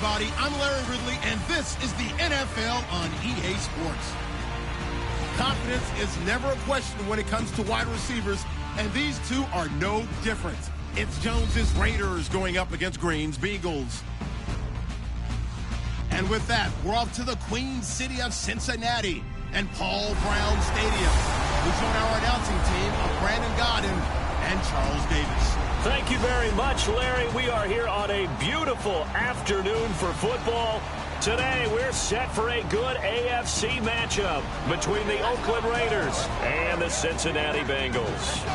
everybody. I'm Larry Ridley, and this is the NFL on EA Sports. Confidence is never a question when it comes to wide receivers, and these two are no different. It's Jones's Raiders going up against Green's Bengals. And with that, we're off to the Queen City of Cincinnati and Paul Brown Stadium. We join our announcing team of Brandon Godden and Charles Davis. Thank you very much, Larry. We are here on a beautiful afternoon for football. Today, we're set for a good AFC matchup between the Oakland Raiders and the Cincinnati Bengals.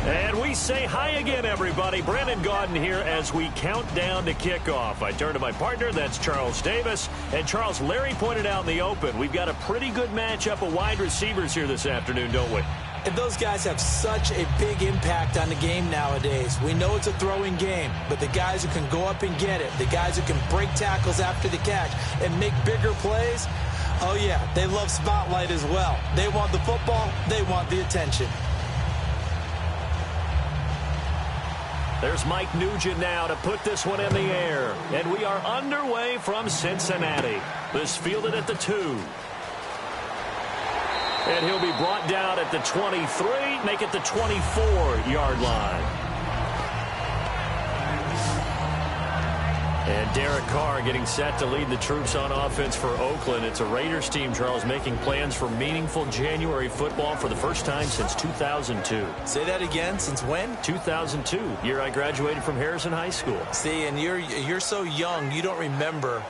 And we say hi again, everybody. Brandon Gaudin here as we count down to kickoff. I turn to my partner, that's Charles Davis. And Charles, Larry pointed out in the open, we've got a pretty good matchup of wide receivers here this afternoon, don't we? And those guys have such a big impact on the game nowadays. We know it's a throwing game, but the guys who can go up and get it, the guys who can break tackles after the catch and make bigger plays, oh yeah, they love spotlight as well. They want the football, they want the attention. There's Mike Nugent now to put this one in the air. And we are underway from Cincinnati. This fielded at the 2. And he'll be brought down at the 23, make it the 24-yard line. And Derek Carr getting set to lead the troops on offense for Oakland. It's a Raiders team, Charles, making plans for meaningful January football for the first time since 2002. Say that again, since when? 2002, year I graduated from Harrison High School. See, and you're so young, you don't remember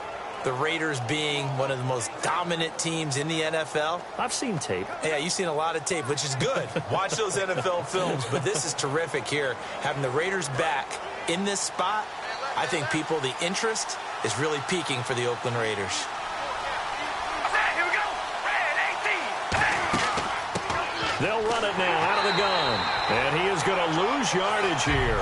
the Raiders being one of the most dominant teams in the NFL. I've seen tape. Yeah, you've seen a lot of tape, which is good. Watch those NFL films. But this is terrific here. Having the Raiders back in this spot, I think the interest is really peaking for the Oakland Raiders. Here we go. They'll run it now out of the gun. And he is going to lose yardage here.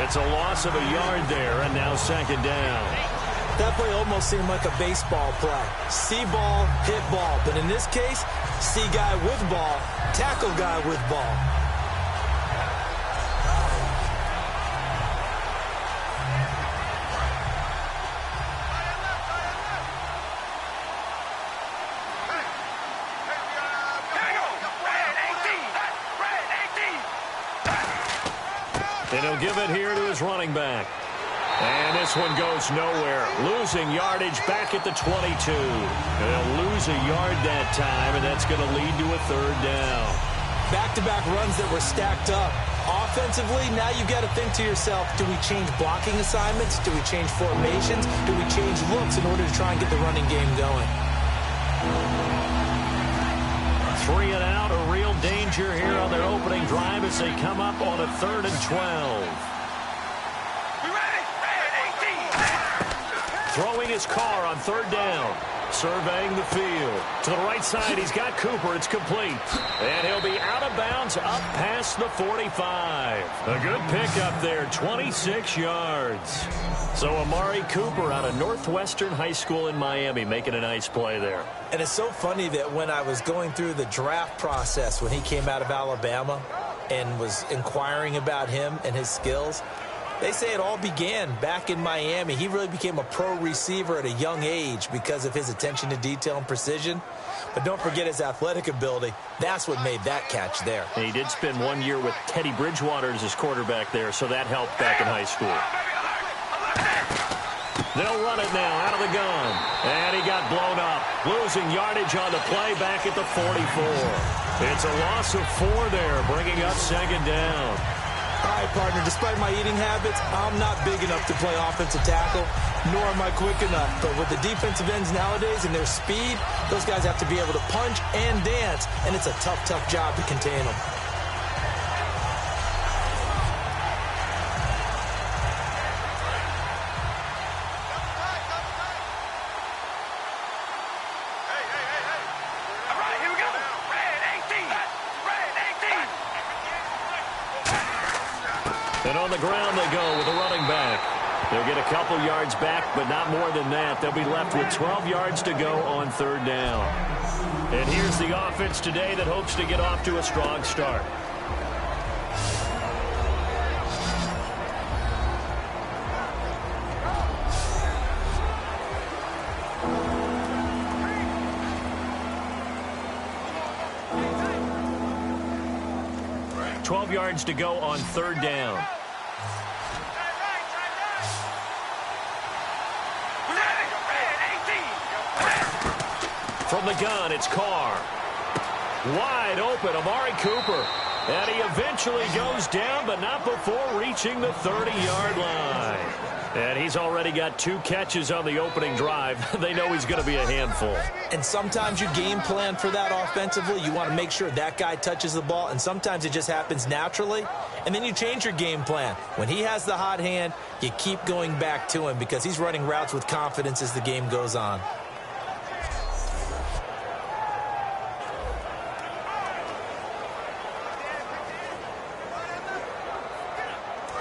It's a loss of a yard there, and now second down. That play almost seemed like a baseball play. See ball, hit ball. But in this case, see guy with ball, tackle guy with ball. And he'll give it here to his running back. And this one goes nowhere. Losing yardage back at the 22. They'll lose a yard that time, and that's going to lead to a third down. Back-to-back runs that were stacked up. Offensively, now you've got to think to yourself, do we change blocking assignments? Do we change formations? Do we change looks in order to try and get the running game going? 3 and out, a real danger here on their opening drive as they come up on a 3rd and 12. Throwing his car on 3rd down. Surveying the field. To the right side, he's got Cooper. It's complete. And he'll be out of bounds up past the 45. A good pickup there, 26 yards. So Amari Cooper out of Northwestern High School in Miami making a nice play there. And it's so funny that when I was going through the draft process when he came out of Alabama and was inquiring about him and his skills, they say it all began back in Miami. He really became a pro receiver at a young age because of his attention to detail and precision. But don't forget his athletic ability. That's what made that catch there. And he did spend 1 year with Teddy Bridgewater as his quarterback there, so that helped back in high school. They'll run it now out of the gun. And he got blown up. Losing yardage on the play back at the 44. It's a loss of 4 there, bringing up second down. All right, partner, despite my eating habits, I'm not big enough to play offensive tackle, nor am I quick enough. But with the defensive ends nowadays and their speed, those guys have to be able to punch and dance, and it's a tough, tough job to contain them. And on the ground they go with a running back. They'll get a couple yards back, but not more than that. They'll be left with 12 yards to go on 3rd down. And here's the offense today that hopes to get off to a strong start. 12 yards to go on third down. From the gun, it's Carr. Wide open, Amari Cooper. And he eventually goes down, but not before reaching the 30-yard line. And he's already got 2 catches on the opening drive. They know he's going to be a handful. And sometimes you game plan for that offensively. You want to make sure that guy touches the ball, and sometimes it just happens naturally. And then you change your game plan. When he has the hot hand, you keep going back to him because he's running routes with confidence as the game goes on.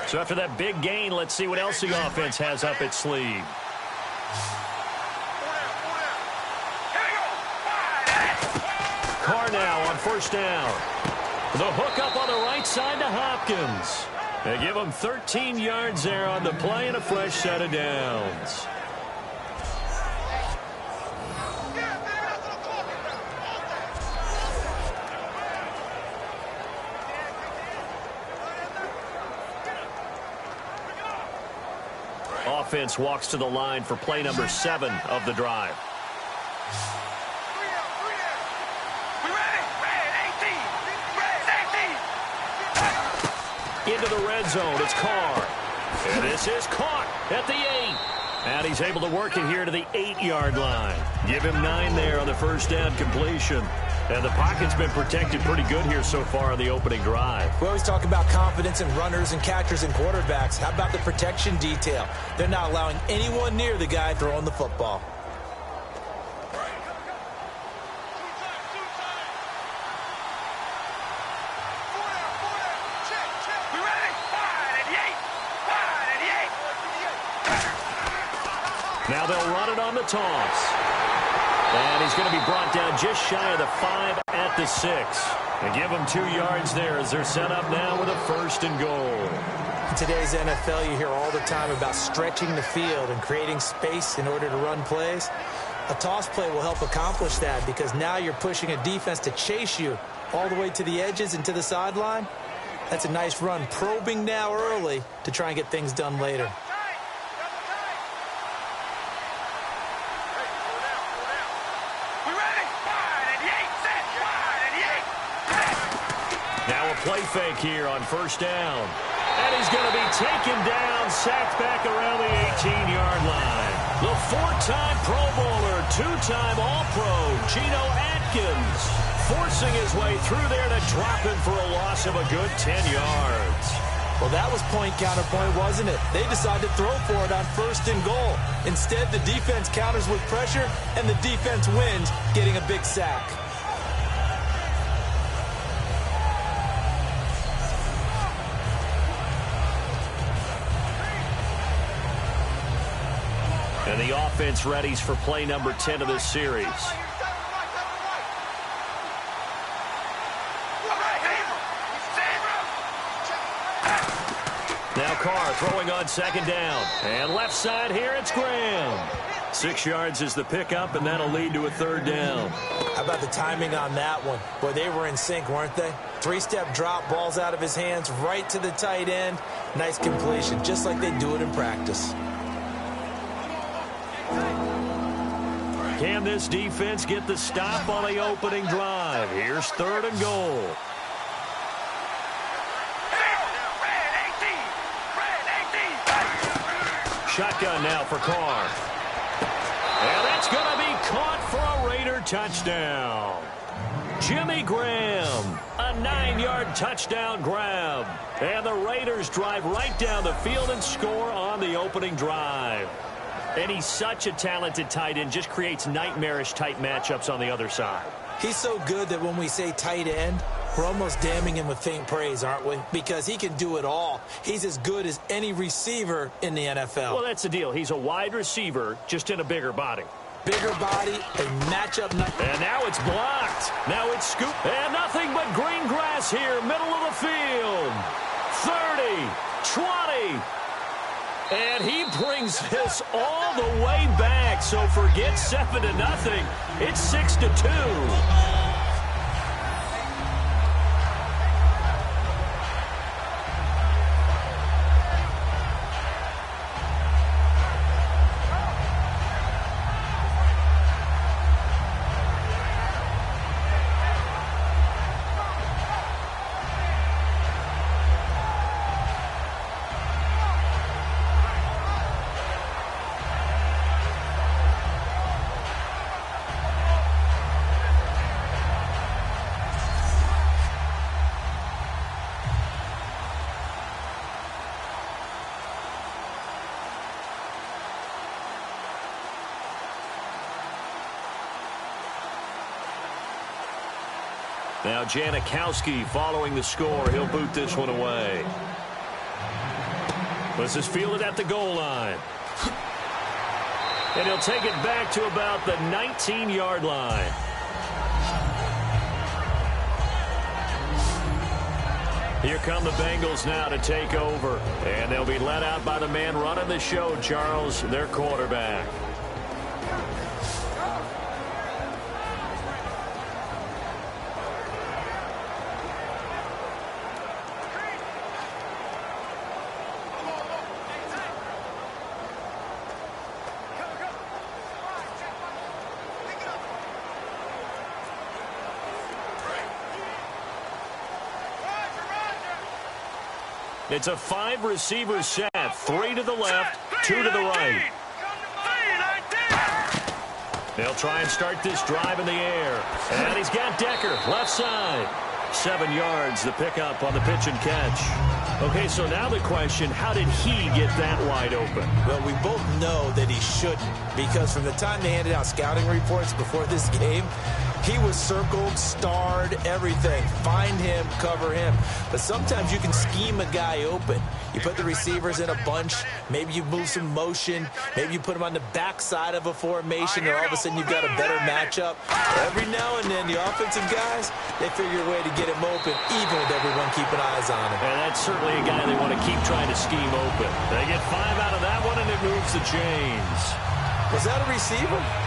So after that big gain, let's see what else the offense has up its sleeve. Carr now on first down. The hook up on the right side to Hopkins. They give him 13 yards there on the play and a fresh set of downs. Offense walks to the line for play number 7 of the drive. Into the red zone, it's Carr. And this is caught at the 8. And he's able to work it here to the 8-yard line. Give him 9 there on the first down completion. And the pocket's been protected pretty good here so far on the opening drive. We always talk about confidence in runners and catchers and quarterbacks. How about the protection detail? They're not allowing anyone near the guy throwing the football. Now they'll run it on the toss. And he's going to be brought down just shy of the 5 at the 6. And give him 2 yards there as they're set up now with a 1st and goal. In today's NFL, you hear all the time about stretching the field and creating space in order to run plays. A toss play will help accomplish that because now you're pushing a defense to chase you all the way to the edges and to the sideline. That's a nice run, probing now early to try and get things done later. Play fake here on first down. And he's going to be taken down, sacked back around the 18-yard line. The 4-time Pro Bowler, 2-time All-Pro, Geno Atkins, forcing his way through there to drop him for a loss of a good 10 yards. Well, that was point counterpoint, wasn't it? They decided to throw for it on 1st and goal. Instead, the defense counters with pressure, and the defense wins, getting a big sack. And the offense readies for play number 10 of this series. Now Carr throwing on 2nd down. And left side here, it's Graham. 6 yards is the pickup, and that'll lead to a 3rd down. How about the timing on that one? Boy, they were in sync, weren't they? 3-step drop, balls out of his hands, right to the tight end. Nice completion, just like they do it in practice. Can this defense get the stop on the opening drive? Here's 3rd and goal. Shotgun now for Carr. And that's going to be caught for a Raider touchdown. Jimmy Graham, a 9-yard touchdown grab. And the Raiders drive right down the field and score on the opening drive. And he's such a talented tight end, just creates nightmarish-type matchups on the other side. He's so good that when we say tight end, we're almost damning him with faint praise, aren't we? Because he can do it all. He's as good as any receiver in the NFL. Well, that's the deal. He's a wide receiver, just in a bigger body. Bigger body, a matchup. And now it's blocked. Now it's scooped. And nothing but green grass here, middle of the field. 30, 20. And he brings this all the way back. So forget 7-0. It's 6-2. Now Janikowski following the score. He'll boot this one away. This is fielded at the goal line. And he'll take it back to about the 19-yard line. Here come the Bengals now to take over. And they'll be led out by the man running the show, Charles, their quarterback. It's a 5-receiver set. 3 to the left, 2 to the right. They'll try and start this drive in the air. And he's got Decker, left side. 7 yards, the pickup on the pitch and catch. Okay, so now the question, how did he get that wide open? Well, we both know that he shouldn't, because from the time they handed out scouting reports before this game, he was circled, starred, everything. Find him, cover him. But sometimes you can scheme a guy open. You put the receivers in a bunch. Maybe you move some motion. Maybe you put them on the backside of a formation, and all of a sudden you've got a better matchup. Every now and then, the offensive guys, they figure a way to get him open, even with everyone keeping eyes on him. And that's certainly a guy they want to keep trying to scheme open. They get 5 out of that one, and it moves the chains. Was that a receiver?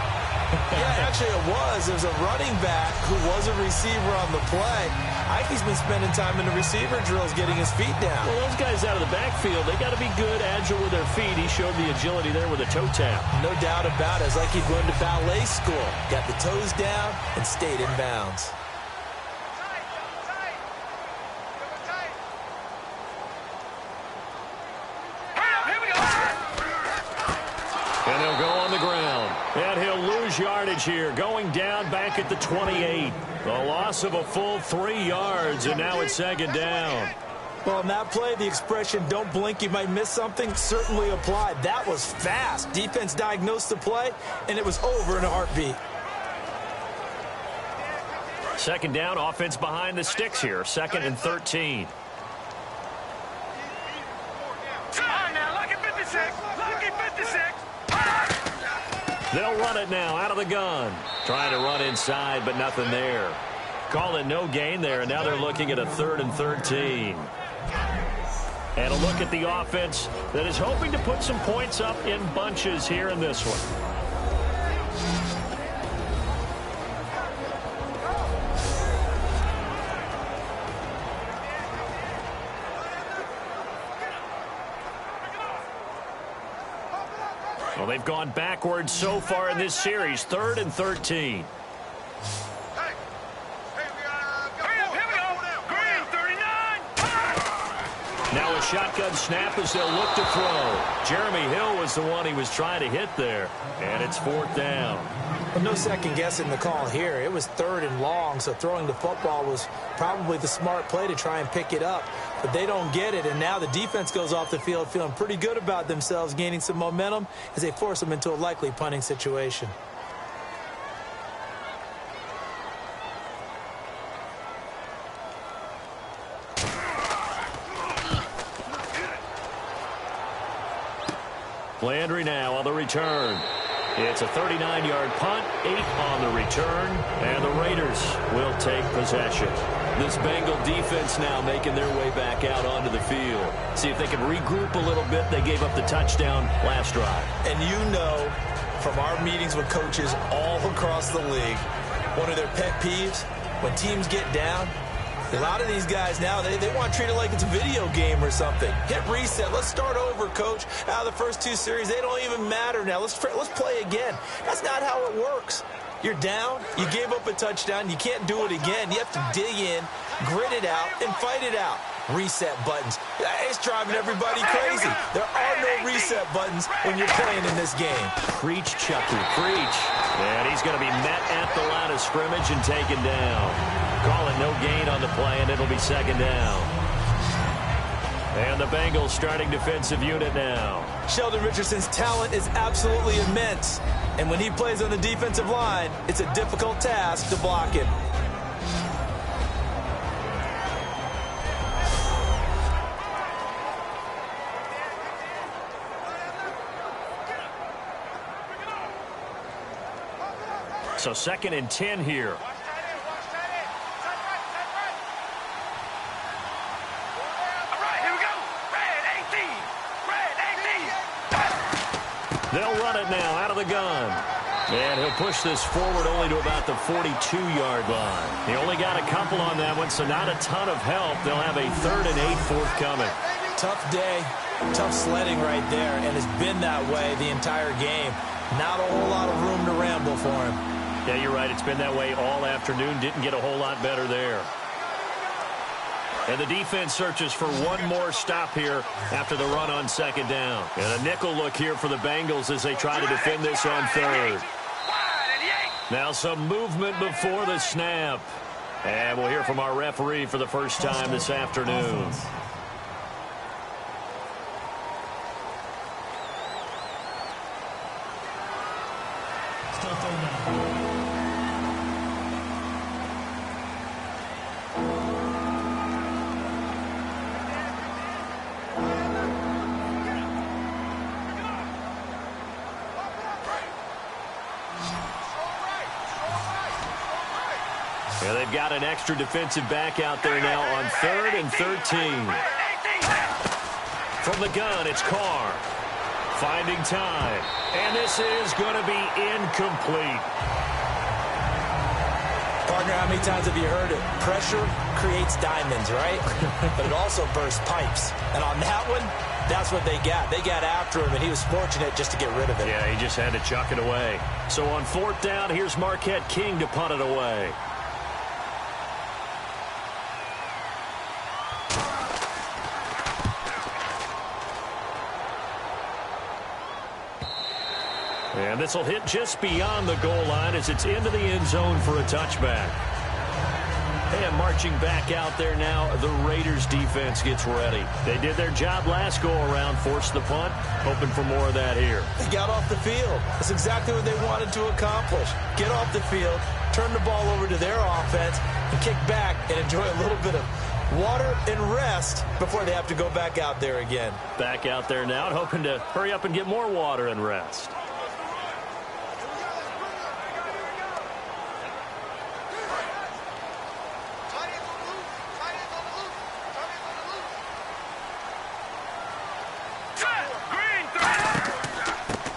Yeah, actually it was. There's a running back who was a receiver on the play. Ikey's been spending time in the receiver drills getting his feet down. Well, those guys out of the backfield, they got to be good, agile with their feet. He showed the agility there with a toe tap. No doubt about it. It's like he's going to ballet school. Got the toes down and stayed in bounds. And he'll go on the ground. And he'll lose yardage here, going down back at the 28. A loss of a full 3 yards, and now it's second down. Well, on that play, the expression, don't blink, you might miss something, certainly applied. That was fast. Defense diagnosed the play, and it was over in a heartbeat. Second down, offense behind the sticks here. 2nd and 13. They'll run it now out of the gun. Trying to run inside, but nothing there. Call it no gain there, and now they're looking at a 3rd and 13. And a look at the offense that is hoping to put some points up in bunches here in this one. Well, they've gone backwards so far in this series. 3rd and 13. Now a shotgun snap as they'll look to throw. Jeremy Hill was the one he was trying to hit there. And it's 4th down. Well, no second guessing the call here. It was 3rd and long, so throwing the football was probably the smart play to try and pick it up. But they don't get it, and now the defense goes off the field feeling pretty good about themselves, gaining some momentum as they force them into a likely punting situation. Landry now on the return. It's a 39-yard punt, 8 on the return, and the Raiders will take possession. This Bengal defense now making their way back out onto the field. See if they can regroup a little bit. They gave up the touchdown last drive. And you know from our meetings with coaches all across the league, one of their pet peeves, when teams get down, a lot of these guys now, they want to treat it like it's a video game or something. Hit reset. Let's start over, coach. Out of the first 2 series, they don't even matter now. Let's play again. That's not how it works. You're down. You gave up a touchdown. You can't do it again. You have to dig in, grit it out, and fight it out. Reset buttons. It's driving everybody crazy. There are no reset buttons when you're playing in this game. Preach, Chucky, preach. And he's going to be met at the line of scrimmage and taken down. Call it no gain on the play, and it'll be 2nd down. And the Bengals starting defensive unit now. Sheldon Richardson's talent is absolutely immense. And when he plays on the defensive line, it's a difficult task to block him. So 2nd and 10 here. They'll run it now out of the gun. And he'll push this forward only to about the 42-yard line. He only got a couple on that one, so not a ton of help. They'll have a 3rd and 8 forthcoming. Tough day, tough sledding right there, and it's been that way the entire game. Not a whole lot of room to ramble for him. Yeah, you're right. It's been that way all afternoon. Didn't get a whole lot better there. And the defense searches for one more stop here after the run on 2nd down. And a nickel look here for the Bengals as they try to defend this on 3rd. Now some movement before the snap. And we'll hear from our referee for the first time this afternoon. Yeah, they've got an extra defensive back out there now on 3rd and 13. From the gun, it's Carr. Finding time. And this is going to be incomplete. Partner, how many times have you heard it? Pressure creates diamonds, right? But it also bursts pipes. And on that one, that's what they got. They got after him, and he was fortunate just to get rid of it. Yeah, he just had to chuck it away. So on 4th down, here's Marquette King to punt it away. And this will hit just beyond the goal line as it's into the end zone for a touchback. And marching back out there now, the Raiders defense gets ready. They did their job last go-around, forced the punt, hoping for more of that here. They got off the field. That's exactly what they wanted to accomplish. Get off the field, turn the ball over to their offense, and kick back and enjoy a little bit of water and rest before they have to go back out there again. Back out there now and hoping to hurry up and get more water and rest.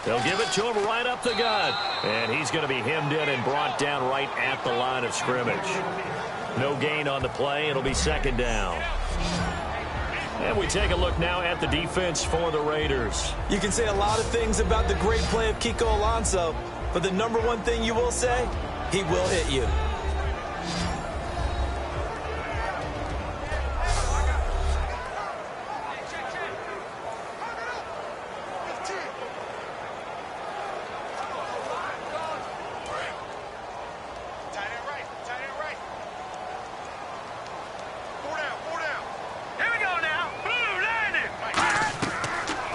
They'll give it to him right up the gut. And he's going to be hemmed in and brought down right at the line of scrimmage. No gain on the play. It'll be 2nd down. And we take a look now at the defense for the Raiders. You can say a lot of things about the great play of Kiko Alonso, but the number one thing you will say, he will hit you.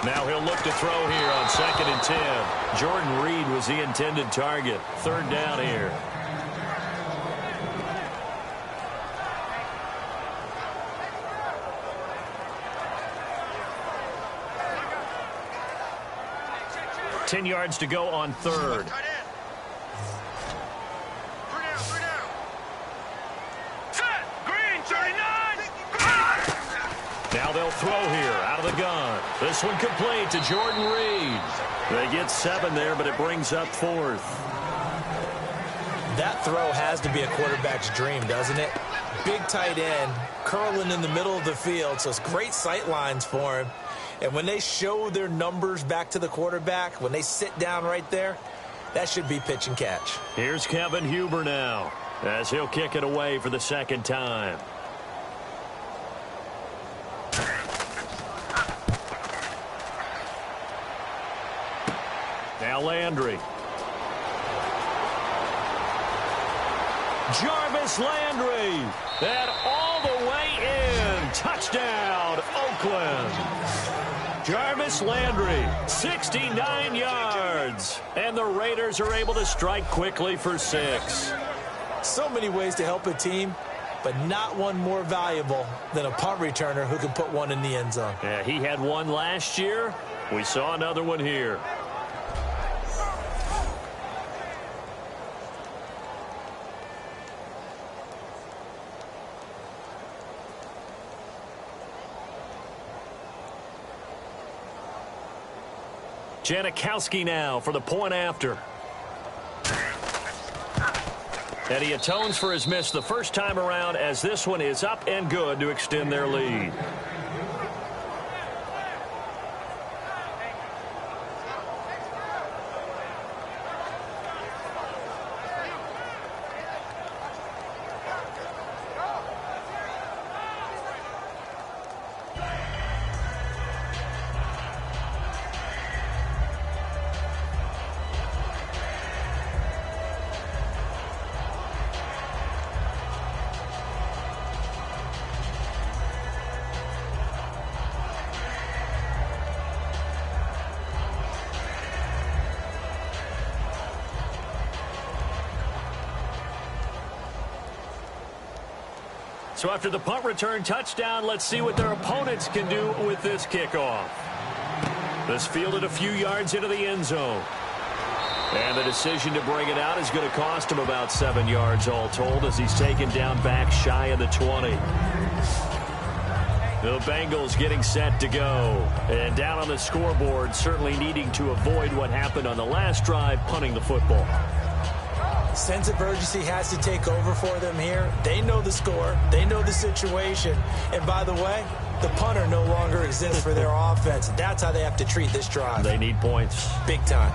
Now he'll look to throw here on 2nd and 10. Jordan Reed was the intended target. 3rd down here. Ten yards to go on 3rd. Now they'll throw here out of the gun. This one complete to Jordan Reed. They get 7 there, but it brings up 4th. That throw has to be a quarterback's dream, doesn't it? Big tight end, curling in the middle of the field, so it's great sight lines for him. And when they show their numbers back to the quarterback, when they sit down right there, that should be pitch and catch. Here's Kevin Huber now, as he'll kick it away for the 2nd time. Now Landry. Jarvis Landry. That all the way in. Touchdown, Oakland. Jarvis Landry, 69 yards. And the Raiders are able to strike quickly for 6. So many ways to help a team, but not one more valuable than a punt returner who can put one in the end zone. Yeah, he had one last year. We saw another one here. Janikowski now for the point after. And he atones for his miss the first time around, as this one is up and good to extend their lead. So after the punt return touchdown, let's see what their opponents can do with this kickoff. This fielded a few yards into the end zone. And the decision to bring it out is going to cost him about 7 yards all told, as he's taken down back shy of the 20. The Bengals getting set to go. And down on the scoreboard, certainly needing to avoid what happened on the last drive, punting the football. Sense of urgency has to take over for them here. They know the score. They know the situation. And by the way, the punter no longer exists for their offense. That's how they have to treat this drive. They need points. Big time.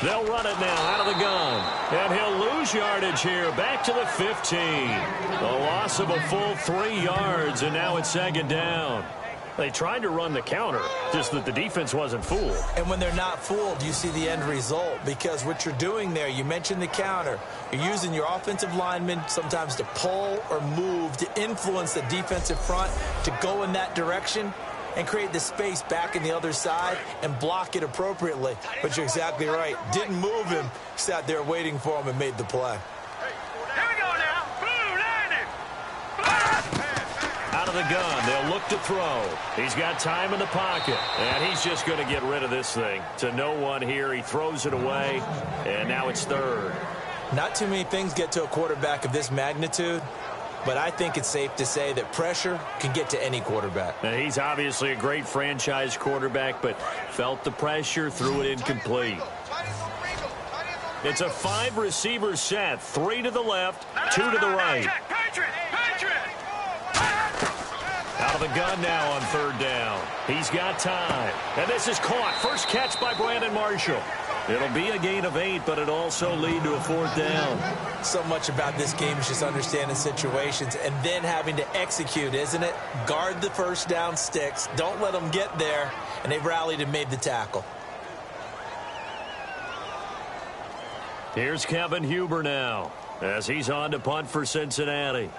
They'll run it now out of the gun. And he'll lose yardage here, back to the 15. A loss of a full 3 yards, and now it's second down. They tried to run the counter, just that the defense wasn't fooled. And when they're not fooled, you see the end result, because what you're doing there, you mentioned the counter. You're using your offensive linemen sometimes to pull or move to influence the defensive front to go in that direction and create the space back in the other side and block it appropriately. But you're exactly right. Didn't move him, sat there waiting for him and made the play. Here we go now. Blue landing. Out of the gun, they'll look to throw. He's got time in the pocket, and he's just going to get rid of this thing. To no one here, he throws it away, and now it's third. Not too many things get to a quarterback of this magnitude, but I think it's safe to say that pressure can get to any quarterback. Now, he's obviously a great franchise quarterback, but felt the pressure, threw it incomplete. It's a 5-receiver set, 3 to the left, 2 to the right. Out of the gun now on third down. He's got time. And this is caught. First catch by Brandon Marshall. It'll be a gain of 8, but it'll also lead to a 4th down. So much about this game is just understanding situations and then having to execute, isn't it? Guard the first down sticks. Don't let them get there. And they've rallied and made the tackle. Here's Kevin Huber now, as he's on to punt for Cincinnati.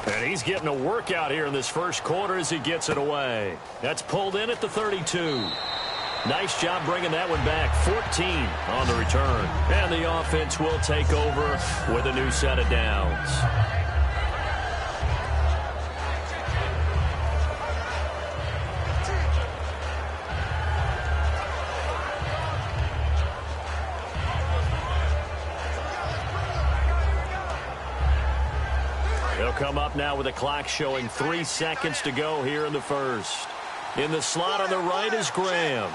And he's getting a workout here in this first quarter as he gets it away. That's pulled in at the 32. Nice job bringing that one back. 14 on the return. And the offense will take over with a new set of downs. They'll come up now with a clock showing 3 seconds to go here in the first. In the slot on the right is Graham.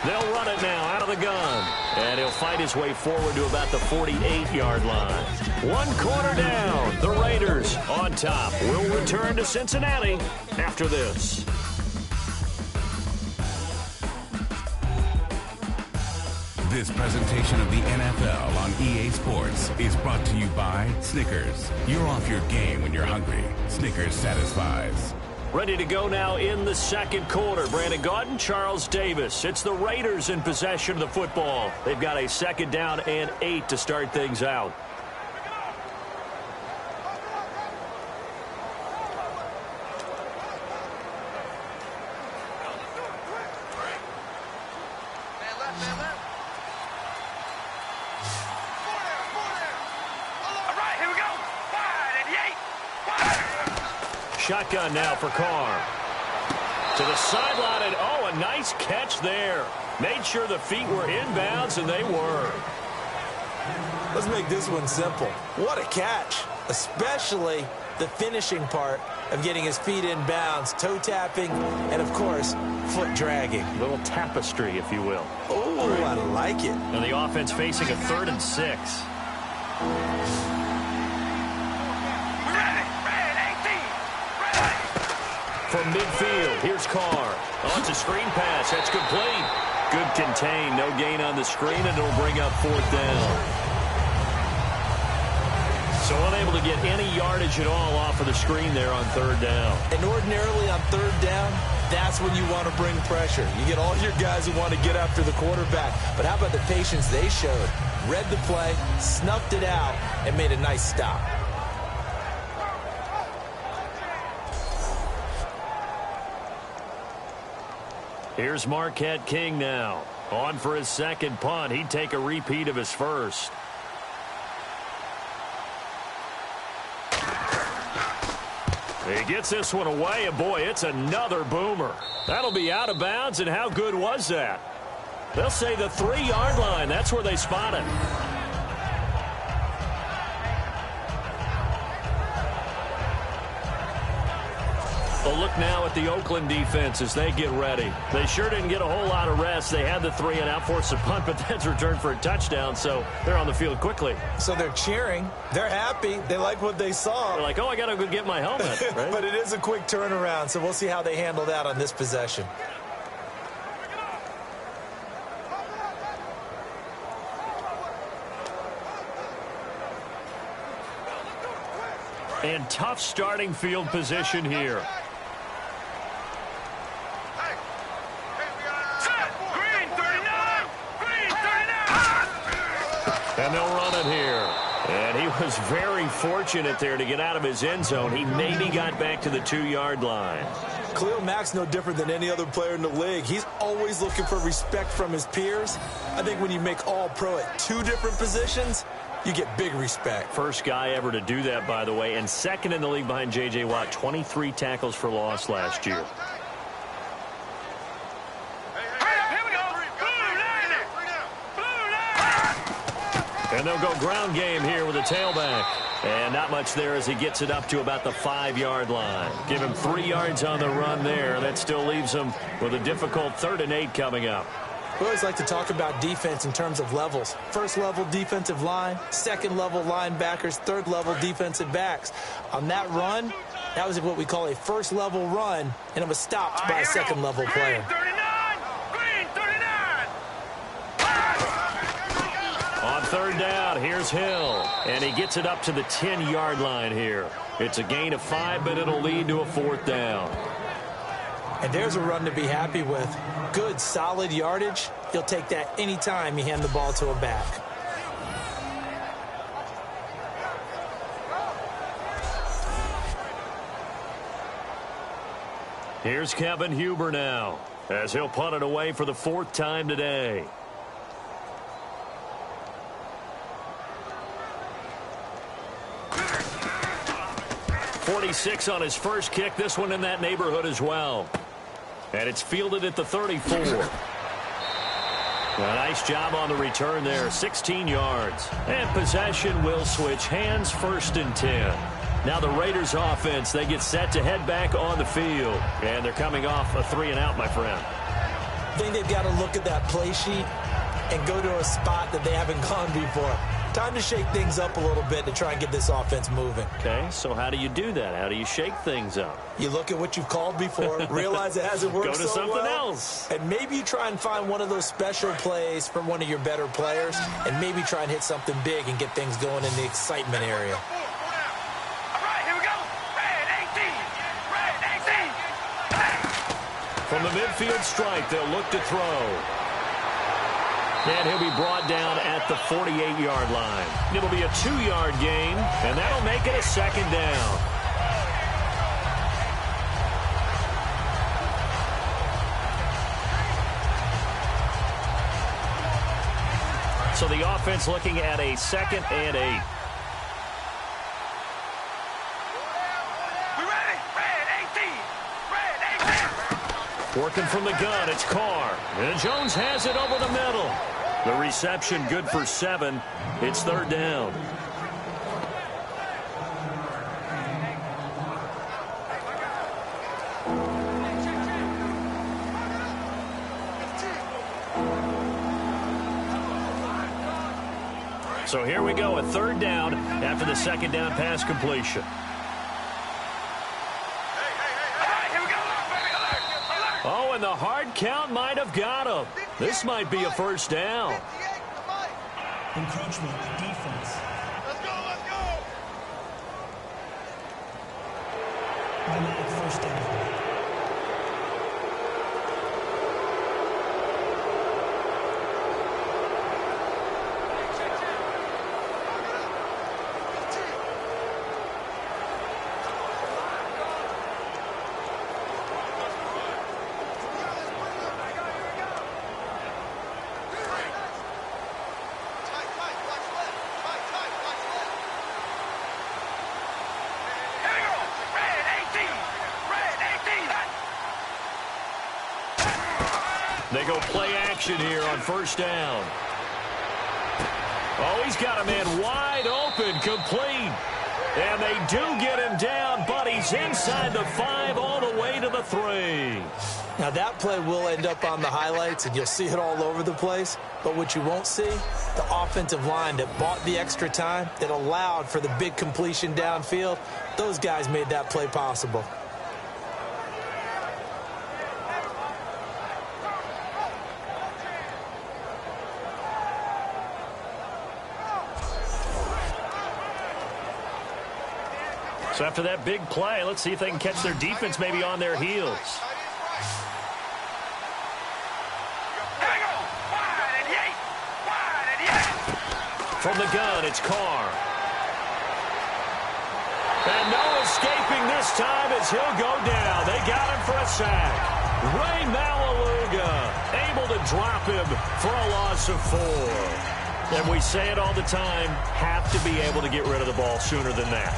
They'll run it now out of the gun. And he'll fight his way forward to about the 48-yard line. 1 quarter down. The Raiders on top. Will return to Cincinnati after this. This presentation of the NFL on EA Sports is brought to you by Snickers. You're off your game when you're hungry. Snickers satisfies. Ready to go now in the second quarter. Brandon Gaudin, Charles Davis. It's the Raiders in possession of the football. They've got a 2nd down and 8 to start things out. Shotgun now for Carr. To the sideline, and oh, a nice catch there. Made sure the feet were inbounds, and they were. Let's make this one simple. What a catch, especially the finishing part of getting his feet in bounds, toe tapping, and, of course, foot dragging. A little tapestry, if you will. Oh, I like it. And the offense facing a 3rd and 6. From midfield, here's Carr. Oh, it's a screen pass. That's complete. Good contain. No gain on the screen, and it'll bring up 4th down. So unable to get any yardage at all off of the screen there on 3rd down. And ordinarily on 3rd down, that's when you want to bring pressure. You get all your guys who want to get after the quarterback. But how about the patience they showed? Read the play, snuffed it out, and made a nice stop. Here's Marquette King now. On for his 2nd punt. He'd take a repeat of his 1st. He gets this one away, and boy, it's another boomer. That'll be out of bounds, and how good was that? They'll say the 3-yard line. That's where they spot it. A look now at the Oakland defense as they get ready. They sure didn't get a whole lot of rest. They had the 3 and out, forced a punt, but that's returned for a touchdown, so they're on the field quickly. So they're cheering. They're happy. They like what they saw. They're like, oh, I got to go get my helmet. Right? But it is a quick turnaround, so we'll see how they handle that on this possession. And tough starting field position here. And they'll run it here. And he was very fortunate there to get out of his end zone. He maybe got back to the 2-yard line. Khalil Mack's no different than any other player in the league. He's always looking for respect from his peers. I think when you make All-Pro at 2 different positions, you get big respect. First guy ever to do that, by the way, and 2nd in the league behind J.J. Watt. 23 tackles for loss last year. And they'll go ground game here with a tailback. And not much there as he gets it up to about the 5-yard line. Give him 3 yards on the run there. That still leaves him with a difficult 3rd and 8 coming up. We always like to talk about defense in terms of levels. 1st level defensive line, 2nd level linebackers, 3rd level defensive backs. On that run, that was what we call a 1st level run, and it was stopped by a 2nd level player. On 3rd down, here's Hill. And he gets it up to the 10-yard line here. It's a gain of 5, but it'll lead to a 4th down. And there's a run to be happy with. Good, solid yardage. He'll take that anytime you hand the ball to a back. Here's Kevin Huber now, as he'll punt it away for the 4th time today. .46 on his first kick. This one in that neighborhood as well. And it's fielded at the 34. A nice job on the return there. 16 yards. And possession will switch hands, 1st and 10. Now the Raiders offense, they get set to head back on the field. And they're coming off a 3 and out, my friend. I think they've got to look at that play sheet and go to a spot that they haven't gone before. Time to shake things up a little bit to try and get this offense moving. Okay, so how do you do that? How do you shake things up? You look at what you've called before, realize it hasn't worked Go to so something well, else. and maybe you try and find one of those special plays from one of your better players, and maybe try and hit something big and get things going in the excitement area. From the midfield strike, they'll look to throw. And he'll be brought down at the 48-yard line. It'll be a 2-yard gain, and that'll make it a 2nd down. So the offense looking at a 2nd and 8. We ready? Ready, Working from the gun, it's Carr. And Jones has it over the middle. The reception good for 7. It's third down. So here we go, a third down after the second down pass completion. Oh, and the hard count might have got him. This might be a first down. Encroachment, defense. Let's go, let's go. Automatic first down. They go play action here on first down. Oh, he's got a man wide open, complete. And they do get him down, but he's inside the 5 all the way to the 3. Now, that play will end up on the highlights, and you'll see it all over the place. But what you won't see, the offensive line that bought the extra time, that allowed for the big completion downfield, those guys made that play possible. So after that big play, let's see if they can catch their defense maybe on their heels. From the gun, it's Carr. And no escaping this time as he'll go down. They got him for a sack. Ray Malaluga able to drop him for a loss of 4. And we say it all the time, have to be able to get rid of the ball sooner than that.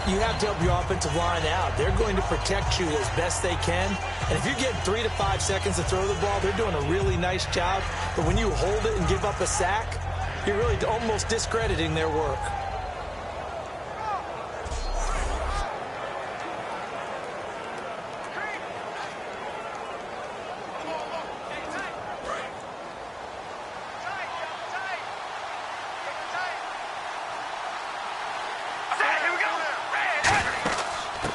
You have to help your offensive line out. They're going to protect you as best they can. And if you get 3 to 5 seconds to throw the ball, they're doing a really nice job. But when you hold it and give up a sack, you're really almost discrediting their work.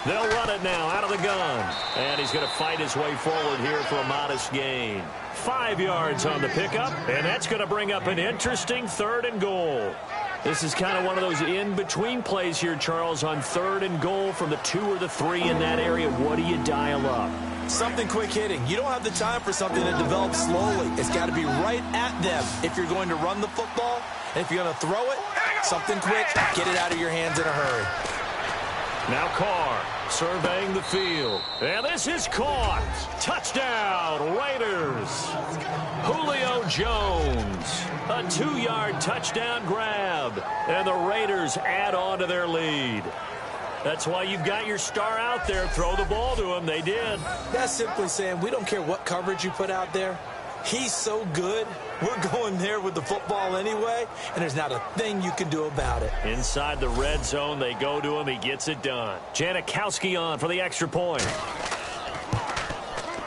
They'll run it now out of the gun. And he's going to fight his way forward here for a modest gain. 5 yards on the pickup, and that's going to bring up an interesting 3rd and goal. This is kind of one of those in-between plays here, Charles, on 3rd and goal from the 2 or the 3 in that area. What do you dial up? Something quick hitting. You don't have the time for something that develops slowly. It's got to be right at them if you're going to run the football. And if you're going to throw it, something quick, get it out of your hands in a hurry. Now Carr surveying the field. And this is caught. Touchdown, Raiders. Julio Jones. A 2-yard touchdown grab. And the Raiders add on to their lead. That's why you've got your star out there. Throw the ball to him. They did. That's simply saying we don't care what coverage you put out there. He's so good, we're going there with the football anyway, and there's not a thing you can do about it. Inside the red zone, they go to him. He gets it done. Janikowski on for the extra point.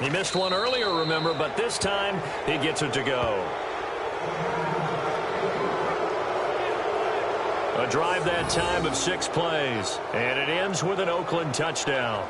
He missed one earlier, remember, but this time he gets it to go. A drive that time of 6 plays, and it ends with an Oakland touchdown.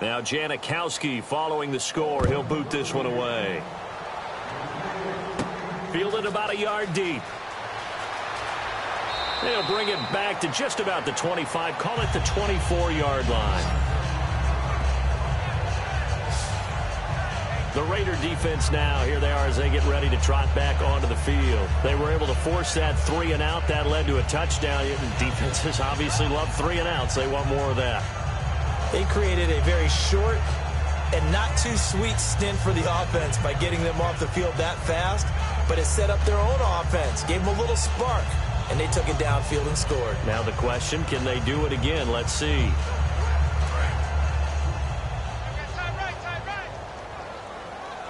Now Janikowski following the score. He'll boot this one away. Fielded about a yard deep. They'll bring it back to just about the 25. Call it the 24-yard line. The Raider defense now, here they are as they get ready to trot back onto the field. They were able to force that 3-and-out. That led to a touchdown. Defenses obviously love 3-and-outs. They want more of that. They created a very short and not too sweet stint for the offense by getting them off the field that fast, but it set up their own offense, gave them a little spark, and they took it downfield and scored. Now the question, can they do it again? Let's see.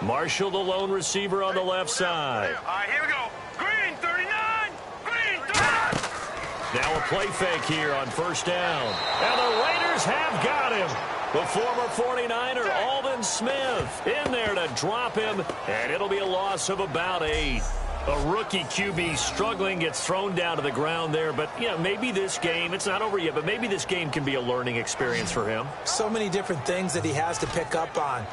Marshall, the lone receiver on the left side. All right, here we go. Green, 39. Green, 39. Now a play fake here on first down. And the Raiders have got him. The former 49er, Aldon Smith, in there to drop him. And it'll be a loss of about 8. A rookie QB struggling, gets thrown down to the ground there. But, yeah, maybe this game, it's not over yet, but maybe this game can be a learning experience for him. So many different things that he has to pick up on.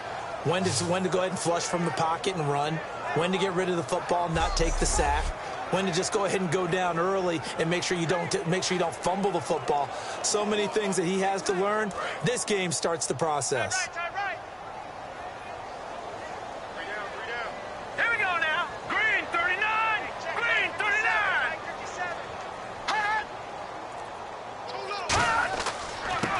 When to go ahead and flush from the pocket and run. When to get rid of the football and not take the sack. When to just go ahead and go down early and make sure you don't fumble the football. So many things that he has to learn. This game starts the process. Right. Here we go now. Green, 39. Green, 39.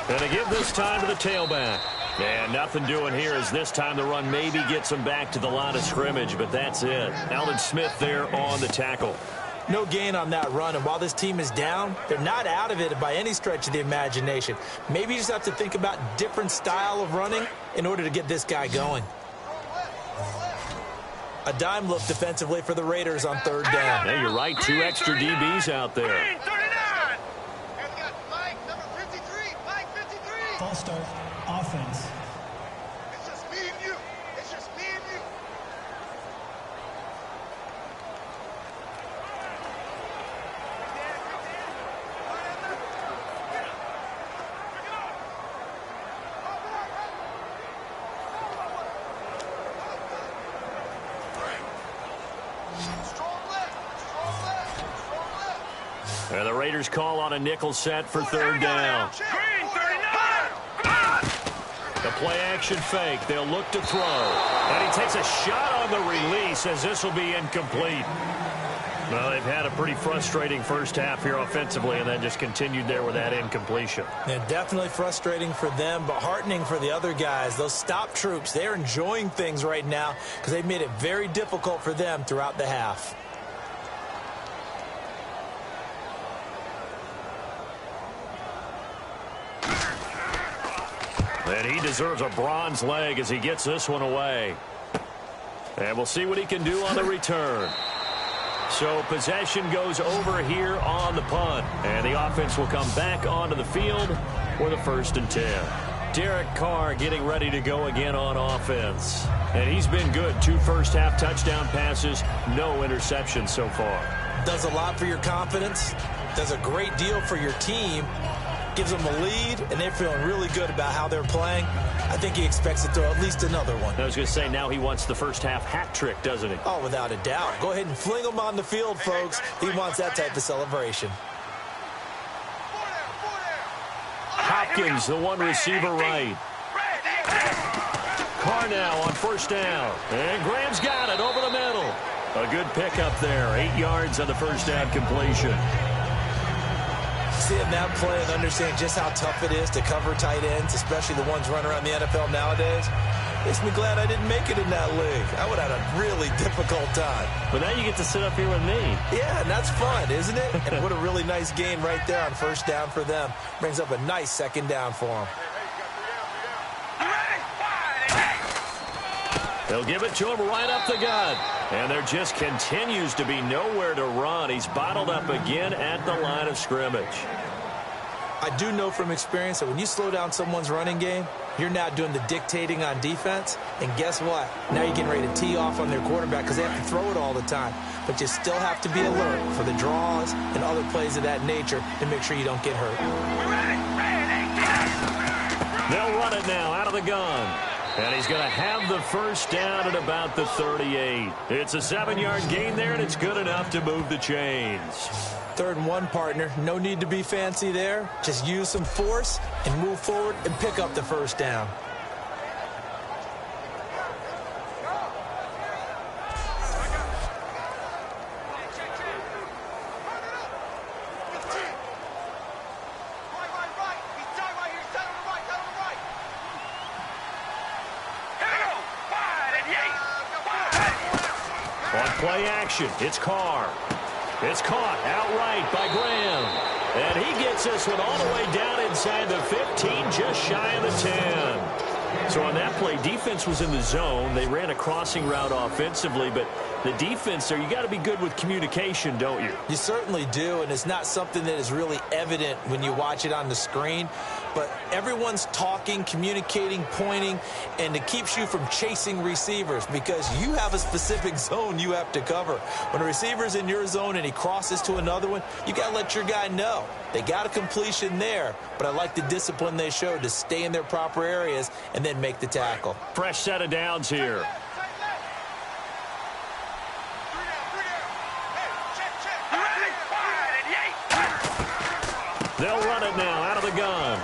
And to give this time to the tailback. And nothing doing here as this time the run maybe gets him back to the line of scrimmage, but that's it. Aldon Smith there on the tackle. No gain on that run, and while this team is down, they're not out of it by any stretch of the imagination. Maybe you just have to think about different style of running in order to get this guy going. A dime look defensively for the Raiders on third down. Yeah, you're right. 2 extra DBs out there. Green, 39. False start, offense. It's just me and you. It's just me and you. And the Raiders call on a nickel set for third down. Green, 39. The play action fake. They'll look to throw. And he takes a shot on the release as this will be incomplete. Well, they've had a pretty frustrating first half here offensively, and then just continued there with that incompletion. Yeah, definitely frustrating for them, but heartening for the other guys. Those stop troops, they're enjoying things right now because they've made it very difficult for them throughout the half. And he deserves a bronze leg as he gets this one away. And we'll see what he can do on the return. So possession goes over here on the punt. And the offense will come back onto the field for the 1st and 10. Derek Carr getting ready to go again on offense. And he's been good. 2 first-half touchdown passes, no interceptions so far. Does a lot for your confidence. Does a great deal for your team. Gives them a lead, and they're feeling really good about how they're playing. I think he expects to throw at least another one. I was going to say, now he wants the first-half hat trick, doesn't he? Oh, without a doubt. Go ahead and fling him on the field, folks. He wants that type of celebration. Hopkins, the one receiver right. Carr now on first down. And Graham's got it over the middle. A good pickup there. 8 yards on the first down completion. Seeing that play and understand just how tough it is to cover tight ends, especially the ones running around the NFL nowadays, makes me glad I didn't make it in that league. I would have had a really difficult time. But now you get to sit up here with me. Yeah, and that's fun, isn't it? And what a really nice gain right there on first down for them. Brings up a nice second down for them. They'll give it to him right up the gut. And there just continues to be nowhere to run. He's bottled up again at the line of scrimmage. I do know from experience that when you slow down someone's running game, you're now doing the dictating on defense. And guess what? Now you're getting ready to tee off on their quarterback because they have to throw it all the time. But you still have to be alert for the draws and other plays of that nature to make sure you don't get hurt. They'll run it now out of the gun. And he's going to have the first down at about the 38. It's a 7-yard gain there, and it's good enough to move the chains. 3rd and 1, partner. No need to be fancy there. Just use some force and move forward and pick up the first down. On play action, it's Carr. It's caught outright by Graham. And he gets this one all the way down inside the 15, just shy of the 10. So on that play, defense was in the zone. They ran a crossing route offensively, but the defense there, you got to be good with communication, don't you? You certainly do, and it's not something that is really evident when you watch it on the screen. But everyone's talking, communicating, pointing, and it keeps you from chasing receivers because you have a specific zone you have to cover. When a receiver's in your zone and he crosses to another one, you got to let your guy know. They got a completion there, but I like the discipline they showed to stay in their proper areas and then make the tackle. Fresh set of downs here. They'll run it now out of the gun.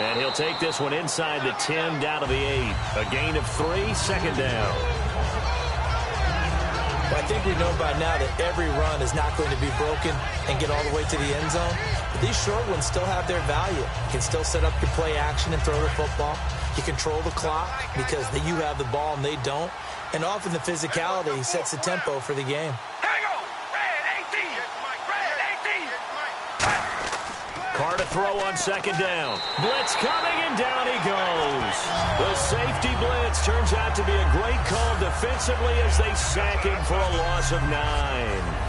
And he'll take this one inside the 10 down to the 8. A gain of 3, 2nd down. Well, I think we know by now that every run is not going to be broken and get all the way to the end zone. But these short ones still have their value. You can still set up your play action and throw the football. You control the clock because you have the ball and they don't. And often the physicality sets the tempo for the game. Carr to throw on 2nd down. Blitz coming, and down he goes. The safety blitz turns out to be a great call defensively as they sack him for a loss of 9.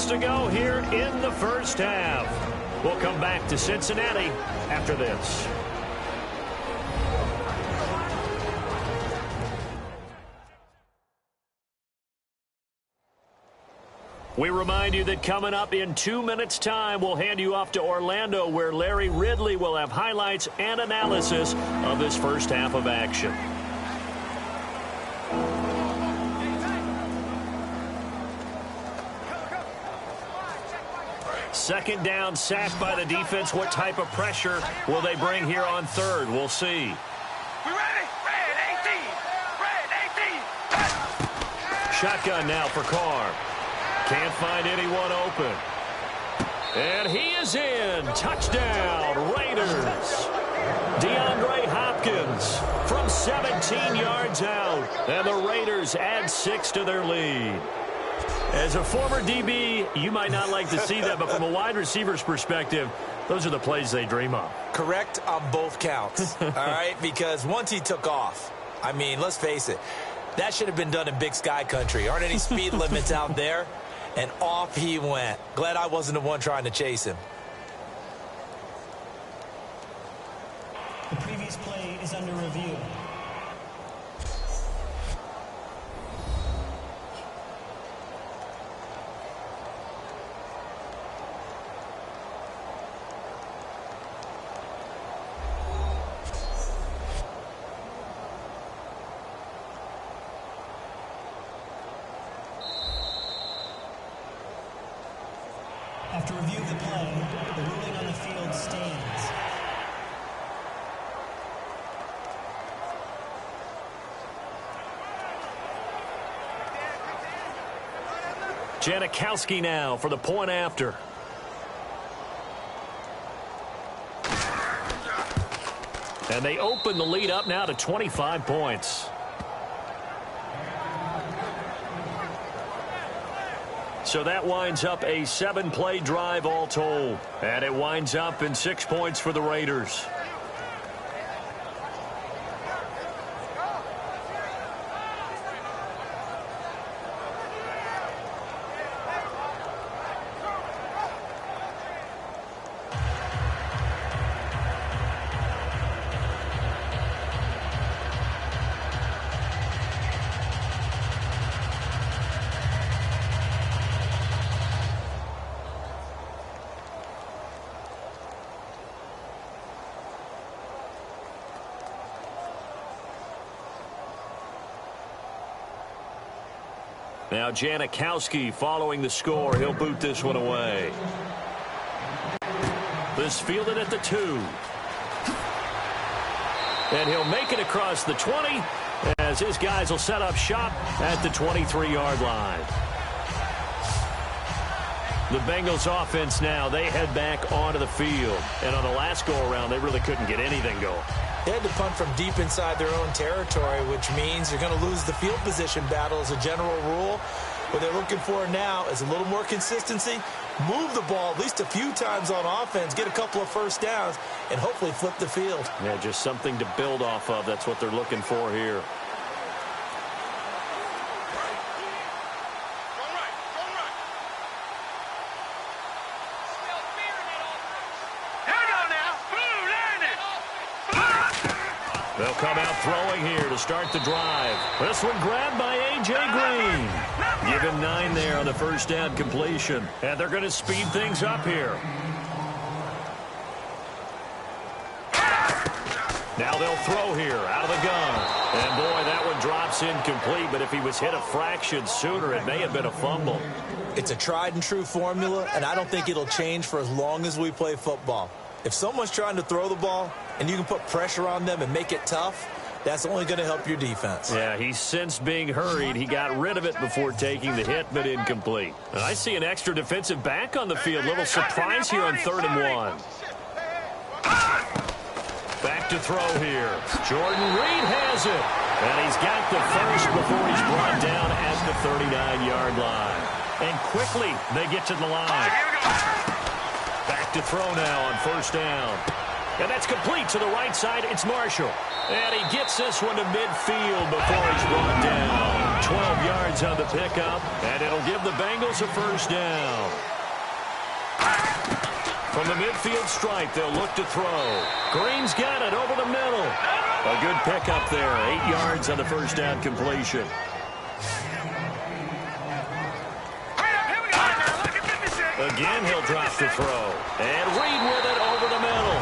To go here in the first half. We'll come back to Cincinnati after this. We remind you that coming up in 2 minutes' time, we'll hand you off to Orlando, where Larry Ridley will have highlights and analysis of this first half of action. Second down, sacked by the defense. What type of pressure will they bring here on 3rd? We'll see. We ready? Red 18. Red 18. Shotgun now for Carr. Can't find anyone open. And he is in. Touchdown, Raiders. DeAndre Hopkins from 17 yards out. And the Raiders add 6 to their lead. As a former DB, you might not like to see that, but from a wide receiver's perspective, those are the plays they dream of. Correct on both counts, all right? Because once he took off, I mean, let's face it, that should have been done in Big Sky country. Aren't any speed limits out there? And off he went. Glad I wasn't the one trying to chase him. The previous play is under review. After review of the play, the ruling on the field stands. Janikowski now for the point after. And they open the lead up now to 25 points. So that winds up a 7-play drive all told. And it winds up in 6 points for the Raiders. Now Janikowski following the score. He'll boot this one away. This fielded at the 2. And he'll make it across the 20 as his guys will set up shop at the 23-yard line. The Bengals offense now, they head back onto the field. And on the last go-around, they really couldn't get anything going. They had to punt from deep inside their own territory, which means you're going to lose the field position battle as a general rule. What they're looking for now is a little more consistency, move the ball at least a few times on offense, get a couple of first downs, and hopefully flip the field. Yeah, just something to build off of. That's what they're looking for here. They'll come out throwing here to start the drive. This one grabbed by A.J. Green. Give him 9 there on the first down completion. And they're going to speed things up here. Now they'll throw here out of the gun. And, boy, that one drops incomplete. But if he was hit a fraction sooner, it may have been a fumble. It's a tried-and-true formula, and I don't think it'll change for as long as we play football. If someone's trying to throw the ball and you can put pressure on them and make it tough, that's only going to help your defense. Yeah, he's since being hurried. He got rid of it before taking the hit, but incomplete. And I see an extra defensive back on the field. Little surprise here on 3rd and 1. Back to throw here. Jordan Reed has it. And he's got the first before he's brought down at the 39-yard line. And quickly they get to the line. Back to throw now on 1st down. And that's complete to the right side. It's Marshall. And he gets this one to midfield before he's brought down. 12 yards on the pickup. And it'll give the Bengals a 1st down. From the midfield stripe, they'll look to throw. Green's got it over the middle. A good pickup there. 8 yards on the 1st down completion. Again, he'll drop the throw. And Reed with it over the middle.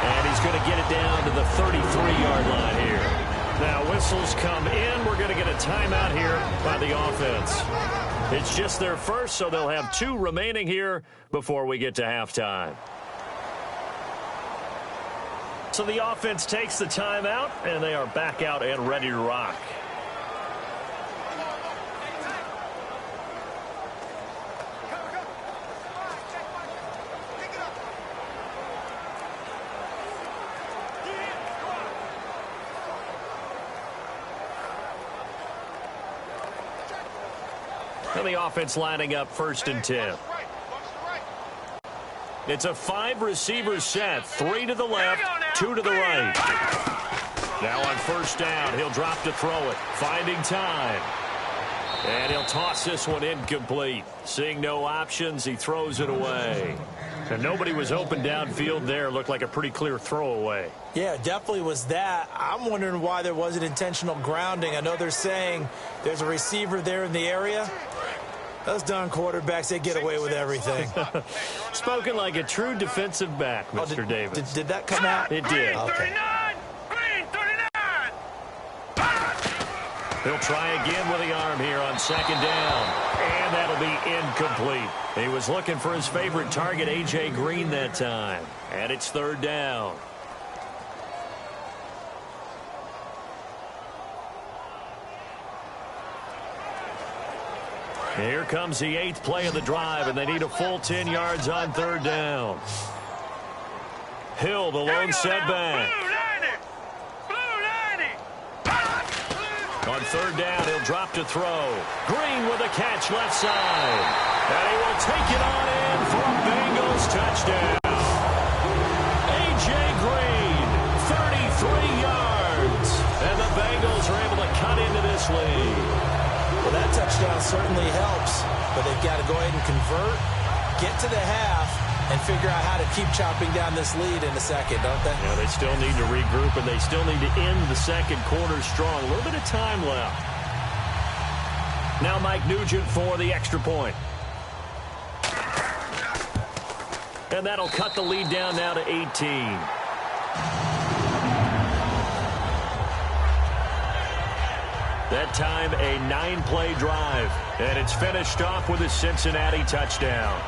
And he's going to get it down to the 33-yard line here. Now, whistles come in. We're going to get a timeout here by the offense. It's just their first, so they'll have 2 remaining here before we get to halftime. So the offense takes the timeout, and they are back out and ready to rock. And the offense lining up 1st and 10. It's a 5-receiver set. 3 to the left, 2 to the right. Now on 1st down, he'll drop to throw it. Finding time. And he'll toss this one incomplete. Seeing no options, he throws it away. And nobody was open downfield there. Looked like a pretty clear throwaway. Yeah, definitely was that. I'm wondering why there wasn't intentional grounding. I know they're saying there's a receiver there in the area. Those darn quarterbacks, they get away with everything. Spoken like a true defensive back, Mr. Davis. Did that come out? It did. Okay. Green 39. He'll try again with the arm here on 2nd down. And that'll be incomplete. He was looking for his favorite target, A.J. Green, that time. And it's 3rd down. Here comes the 8th play of the drive, and they need a full 10 yards on 3rd down. Hill, the lone setback. On 3rd down, he'll drop to throw. Green with a catch left side. And he will take it on in for a Bengals touchdown. A.J. Green, 33 yards. And the Bengals are able to cut into this lead. Well, that touchdown certainly helps, but they've got to go ahead and convert, get to the half, and figure out how to keep chopping down this lead in a second, don't they? Yeah, they still need to regroup, and they still need to end the 2nd quarter strong. A little bit of time left. Now Mike Nugent for the extra point. And that'll cut the lead down now to 18. That time, a 9-play drive. And it's finished off with a Cincinnati touchdown.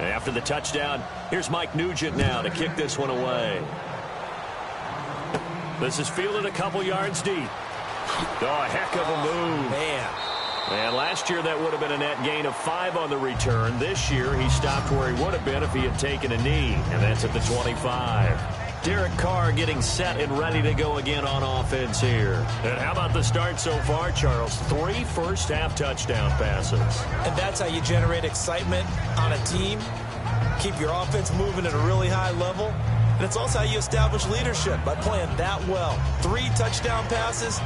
After the touchdown, here's Mike Nugent now to kick this one away. This is fielded a couple yards deep. Oh, a heck of a move. Man. And last year that would have been a net gain of 5 on the return. This year he stopped where he would have been if he had taken a knee, and that's at the 25. Derek Carr getting set and ready to go again on offense here. And how about the start so far, Charles? 3 first-half touchdown passes. And that's how you generate excitement on a team. Keep your offense moving at a really high level. And it's also how you establish leadership, by playing that well. 3 touchdown passes,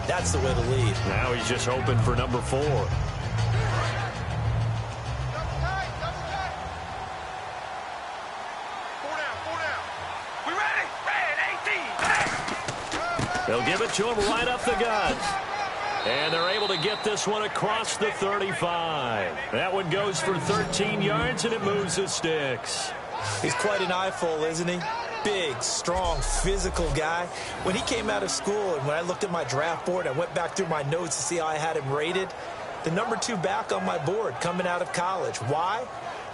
that's the way to lead. Now he's just hoping for number 4. They'll give it to him right up the gut. And they're able to get this one across the 35. That one goes for 13 yards, and it moves the sticks. He's quite an eyeful, isn't he? Big, strong, physical guy. When he came out of school and when I looked at my draft board, I went back through my notes to see how I had him rated. The number 2 back on my board coming out of college. Why?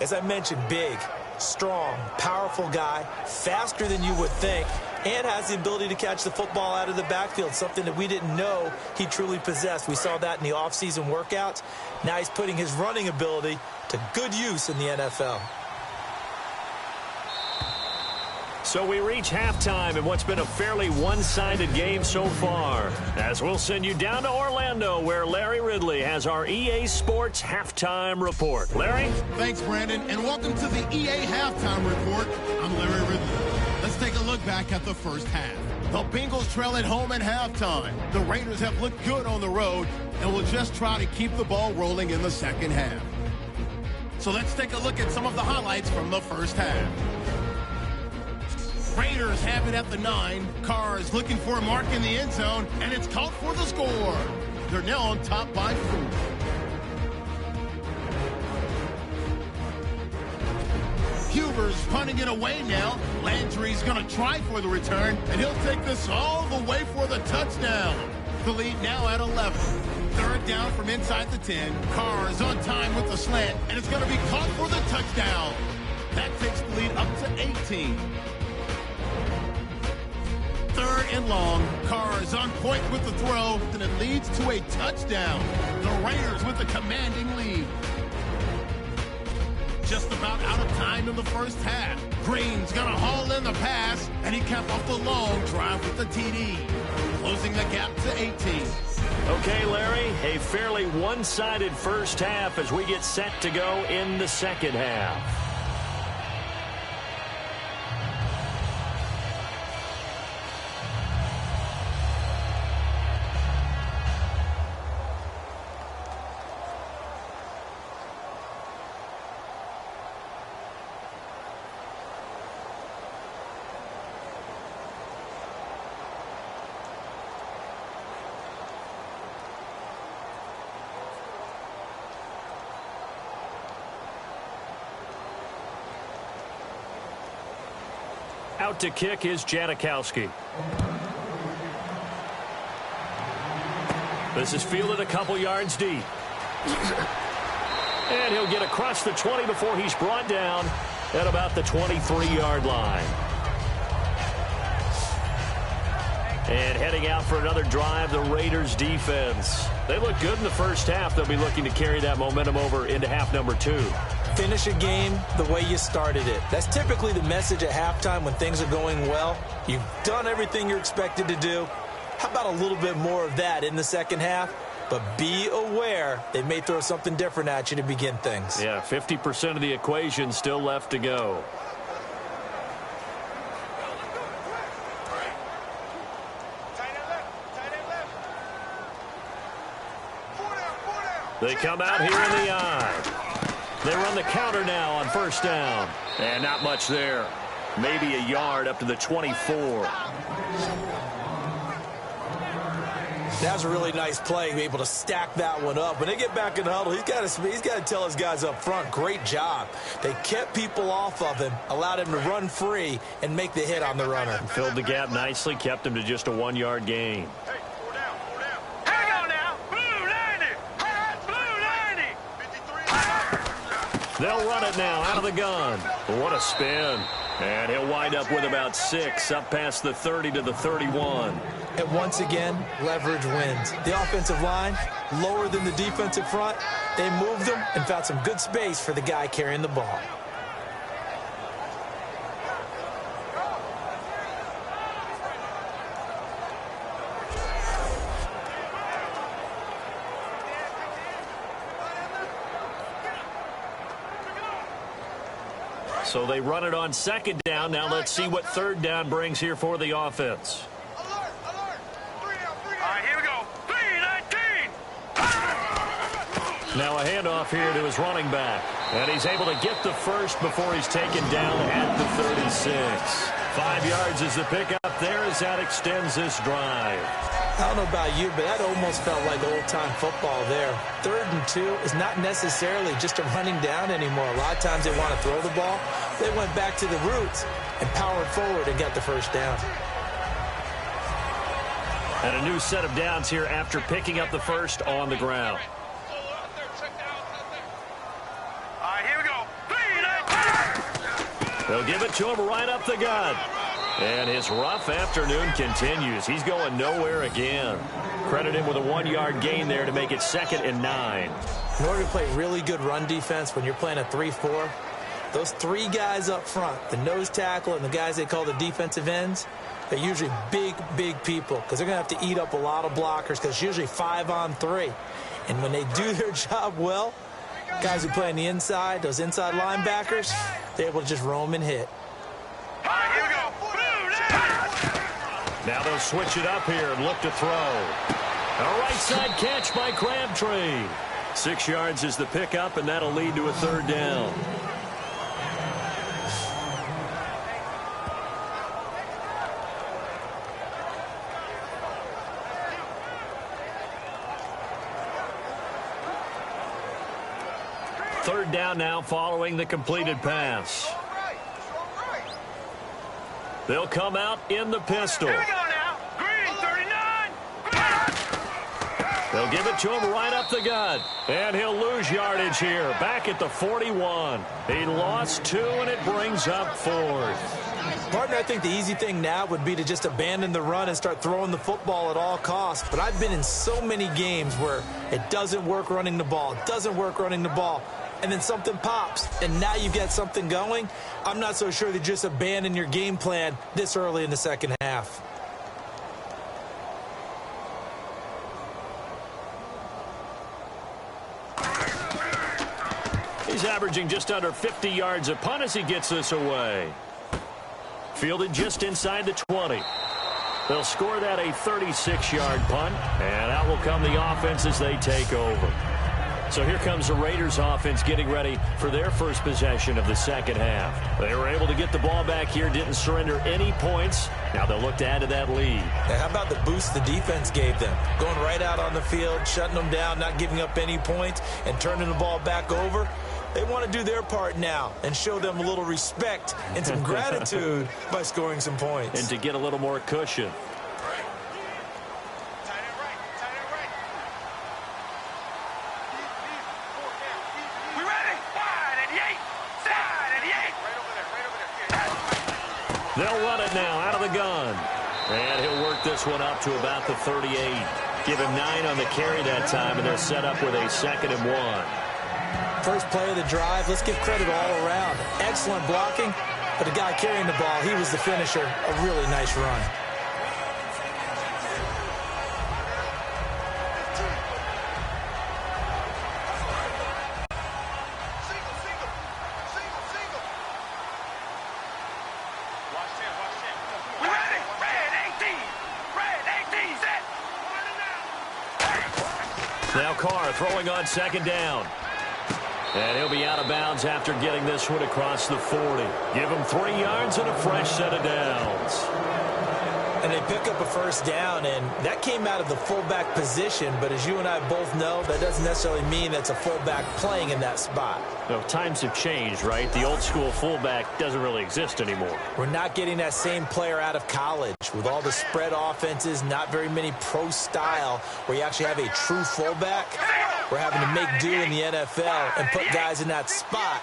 As I mentioned, big, strong, powerful guy, faster than you would think, and has the ability to catch the football out of the backfield, something that we didn't know he truly possessed. We saw that in the offseason workouts. Now he's putting his running ability to good use in the NFL. So we reach halftime in what's been a fairly one-sided game so far, as we'll send you down to Orlando, where Larry Ridley has our EA Sports Halftime Report. Larry? Thanks, Brandon, and welcome to the EA Halftime Report. I'm Larry Ridley. Let's take a look back at the first half. The Bengals trail at home at halftime. The Raiders have looked good on the road and will just try to keep the ball rolling in the second half. So let's take a look at some of the highlights from the first half. Raiders have it at the 9. Carr is looking for a mark in the end zone, and it's caught for the score. They're now on top by 4. Huber's punting it away now. Landry's going to try for the return, and he'll take this all the way for the touchdown. The lead now at 11. Third down from inside the 10. Carr is on time with the slant, and it's going to be caught for the touchdown. That takes the lead up to 18. Third and long. Carr is on point with the throw, and it leads to a touchdown. The Raiders with a commanding lead. Just about out of time in the first half. Green's going to haul in the pass, and he capped off the long drive with the TD, closing the gap to 18. Okay, Larry, a fairly one-sided first half as we get set to go in the second half. Out to kick is Janikowski. This is fielded a couple yards deep. And he'll get across the 20 before he's brought down at about the 23-yard line. And heading out for another drive, the Raiders defense. They look good in the first half. They'll be looking to carry that momentum over into half number 2. Finish a game the way you started it. That's typically the message at halftime when things are going well. You've done everything you're expected to do. How about a little bit more of that in the second half? But be aware they may throw something different at you to begin things. Yeah, 50% of the equation still left to go. They come out here in the eye. They run the counter now on first down. And not much there. Maybe a yard up to the 24. That's a really nice play, be able to stack that one up. When they get back in the huddle, he's got to tell his guys up front, great job. They kept people off of him, allowed him to run free and make the hit on the runner. Filled the gap nicely, kept him to just a 1-yard gain. Hang on now. Blue 90. Blue 90. They'll run it now out of the gun. What a spin. And he'll wind up with about 6 up past the 30 to the 31. And once again, leverage wins. The offensive line, lower than the defensive front. They moved them and found some good space for the guy carrying the ball. So they run it on second down. Now let's see what third down brings here for the offense. Now a handoff here to his running back. And he's able to get the first before he's taken down at the 36. 5 yards is the pickup there as that extends this drive. I don't know about you, but that almost felt like old-time football there. 3rd and 2 is not necessarily just a running down anymore. A lot of times they want to throw the ball. They went back to the roots and powered forward and got the first down. And a new set of downs here after picking up the first on the ground. They'll give it to him right up the gut. And his rough afternoon continues. He's going nowhere again. Credit him with a 1-yard gain there to make it 2nd and 9. In order to play really good run defense when you're playing a 3-4, those 3 guys up front, the nose tackle and the guys they call the defensive ends, they're usually big, big people because they're going to have to eat up a lot of blockers because it's usually 5-on-3. And when they do their job well, guys who play on the inside, those inside linebackers, they're able to just roam and hit. Now they'll switch it up here and look to throw. A right side catch by Crabtree. 6 yards is the pickup, and that'll lead to a 3rd down. Third down now following the completed pass. They'll come out in the pistol. Here we go now. Green 39. They'll give it to him right up the gut. And he'll lose yardage here. Back at the 41. He lost 2, and it brings up 4th. Partner, I think the easy thing now would be to just abandon the run and start throwing the football at all costs. But I've been in so many games where it doesn't work running the ball. It doesn't work running the ball. And then something pops, and now you get something going. I'm not so sure that you just abandon your game plan this early in the second half. He's averaging just under 50 yards a punt as he gets this away. Fielded just inside the 20. They'll score that a 36-yard punt, and out will come the offense as they take over. So here comes the Raiders offense getting ready for their first possession of the second half. They were able to get the ball back here, didn't surrender any points. Now they'll look to add to that lead. And how about the boost the defense gave them? Going right out on the field, shutting them down, not giving up any points, and turning the ball back over. They want to do their part now and show them a little respect and some gratitude by scoring some points. And to get a little more cushion. They'll run it now out of the gun. And he'll work this one up to about the 38. Give him 9 on the carry that time, and they're set up with a 2nd and 1. First play of the drive, let's give credit all around. Excellent blocking, but the guy carrying the ball, he was the finisher. A really nice run. Now Carr throwing on second down. And he'll be out of bounds after getting this one across the 40. Give him 3 yards and a fresh set of downs. And they pick up a first down, and that came out of the fullback position. But as you and I both know, that doesn't necessarily mean that's a fullback playing in that spot. No, times have changed, right? The old school fullback doesn't really exist anymore. We're not getting that same player out of college. With all the spread offenses, not very many pro style where you actually have a true fullback. We're having to make do in the NFL and put guys in that spot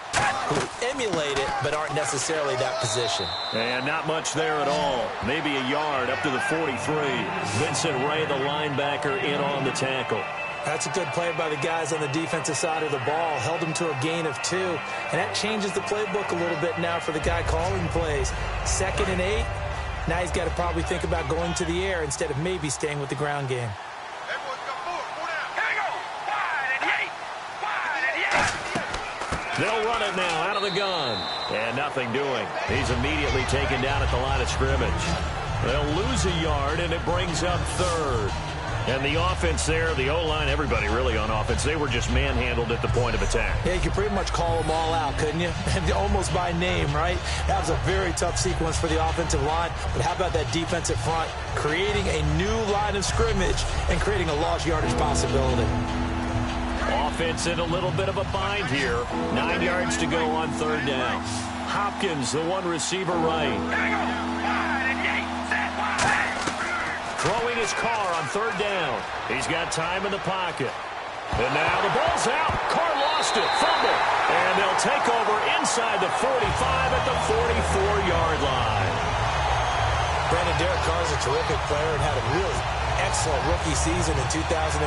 who emulate it but aren't necessarily that position. And not much there at all. Maybe a yard up to the 43. Vincent Ray, the linebacker, in on the tackle. That's a good play by the guys on the defensive side of the ball. Held him to a gain of 2. And that changes the playbook a little bit now for the guy calling plays. 2nd and 8. Now he's got to probably think about going to the air instead of maybe staying with the ground game. They'll run it now out of the gun. And nothing doing. He's immediately taken down at the line of scrimmage. They'll lose a yard, and it brings up 3rd. And the offense there, the O-line, everybody really on offense, they were just manhandled at the point of attack. Yeah, you could pretty much call them all out, couldn't you? Almost by name, right? That was a very tough sequence for the offensive line. But how about that defensive front creating a new line of scrimmage and creating a lost yardage possibility? Offense in a little bit of a bind here. 9 yards to go on 3rd down. Hopkins, the one receiver right. Throwing his car on 3rd down. He's got time in the pocket. And now the ball's out. Carr lost it. Fumble. And they'll take over inside the 45 at the 44-yard line. Brandon, Derek Carr is a terrific player and had a really excellent rookie season in 2015.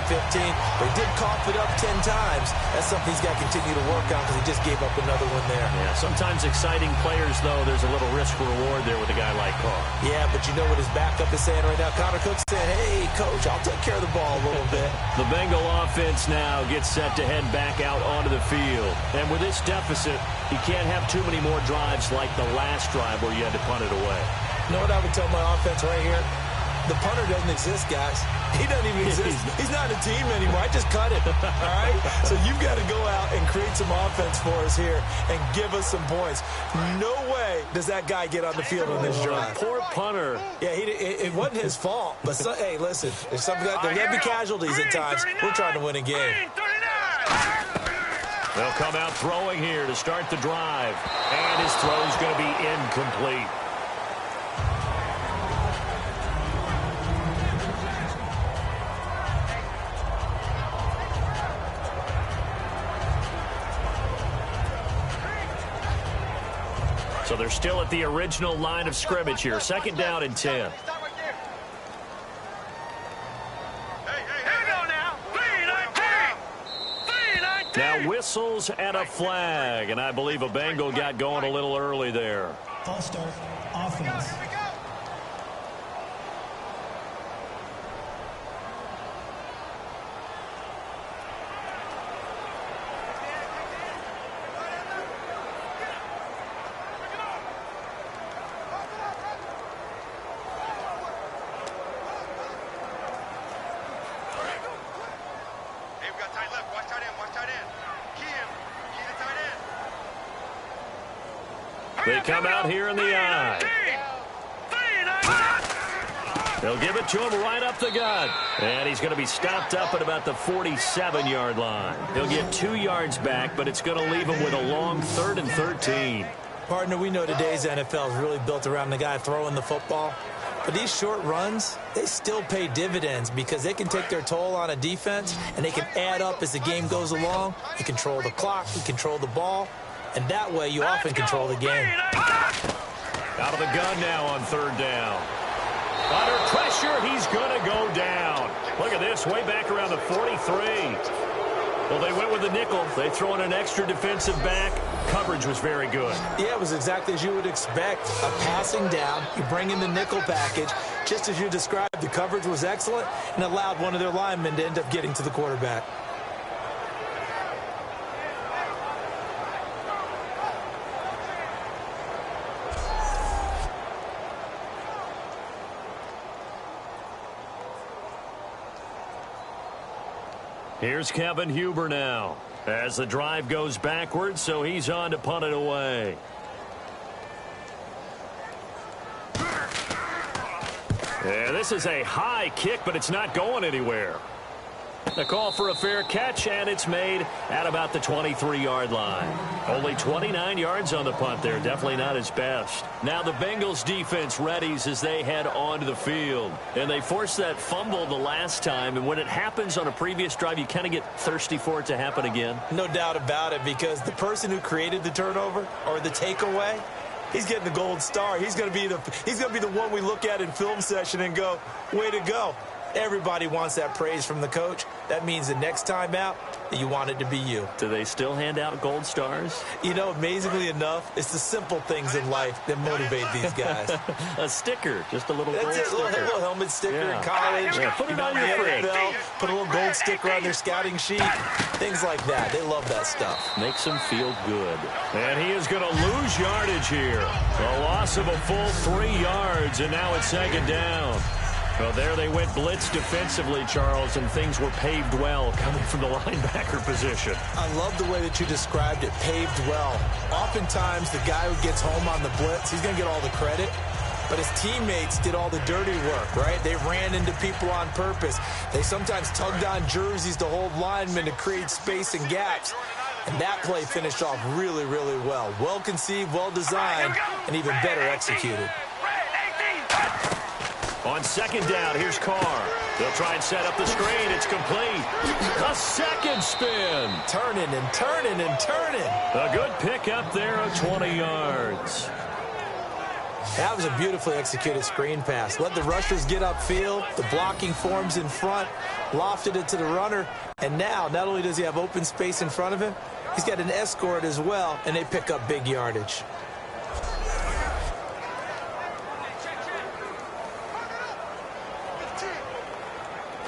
But he did cough it up 10 times. That's something he's got to continue to work on because he just gave up another one there. Yeah, sometimes exciting players, though, there's a little risk-reward there with a guy like Carr. Yeah, but you know what his backup is saying right now? Connor Cook said, hey, coach, I'll take care of the ball a little bit. The Bengal offense now gets set to head back out onto the field. And with this deficit, you can't have too many more drives like the last drive where you had to punt it away. You know what I would tell my offense right here? The punter doesn't exist, guys. He doesn't even exist. He's not a team anymore. I just cut it, all right? So you've got to go out and create some offense for us here and give us some points. No way does that guy get on the field on this drive. Poor punter. Yeah, it wasn't his fault. But, hey, listen, if there'll be casualties at times. We're trying to win a game. They'll come out throwing here to start the drive. And his throw's going to be incomplete. So they're still at the original line of scrimmage here. 2nd down and 10. Now whistles and a flag. And I believe a Bengal got going a little early there. False start, offense. They come out here in the eye. They'll give it to him right up the gut. And he's going to be stopped up at about the 47-yard line. He'll get 2 yards back, but it's going to leave him with a long 3rd and 13. Partner, we know today's NFL is really built around the guy throwing the football. But these short runs, they still pay dividends because they can take their toll on a defense, and they can add up as the game goes along. You control the clock, you control the ball. And that way, you often control the game. Out of the gun now on 3rd down. Under pressure, he's going to go down. Look at this, way back around the 43. Well, they went with the nickel. They throw in an extra defensive back. Coverage was very good. Yeah, it was exactly as you would expect. A passing down, you bring in the nickel package. Just as you described, the coverage was excellent and allowed one of their linemen to end up getting to the quarterback. Here's Kevin Huber now as the drive goes backwards, so he's on to punt it away. Yeah, this is a high kick, but it's not going anywhere. The call for a fair catch, and it's made at about the 23-yard line. Only 29 yards on the punt there. Definitely not his best. Now the Bengals defense readies as they head onto the field. And they forced that fumble the last time, and when it happens on a previous drive, you kind of get thirsty for it to happen again. No doubt about it, because the person who created the turnover or the takeaway, he's getting the gold star. He's going to be the one we look at in film session and go, way to go. Everybody wants that praise from the coach. That means the next time out, you want it to be you. Do they still hand out gold stars? You know, amazingly enough, it's the simple things in life that motivate these guys. A sticker, just a little gold sticker. A little helmet sticker in college. Yeah, put it on your fridge. Put a little gold sticker on their scouting sheet. Things like that. They love that stuff. Makes them feel good. And he is going to lose yardage here. A loss of a full 3 yards, and now it's second down. Well, there they went blitz defensively, Charles, and things were paved well coming from the linebacker position. I love the way that you described it, paved well. Oftentimes, the guy who gets home on the blitz, he's going to get all the credit, but his teammates did all the dirty work, right? They ran into people on purpose. They sometimes tugged on jerseys to hold linemen to create space and gaps. And that play finished off really, really well. Well conceived, well designed, and even better executed. On second down, here's Carr. They'll try and set up the screen. It's complete. A second spin. Turning and turning and turning. A good pick up there of 20 yards. That was a beautifully executed screen pass. Let the rushers get upfield. The blocking forms in front. Lofted it to the runner. And now, not only does he have open space in front of him, he's got an escort as well, and they pick up big yardage.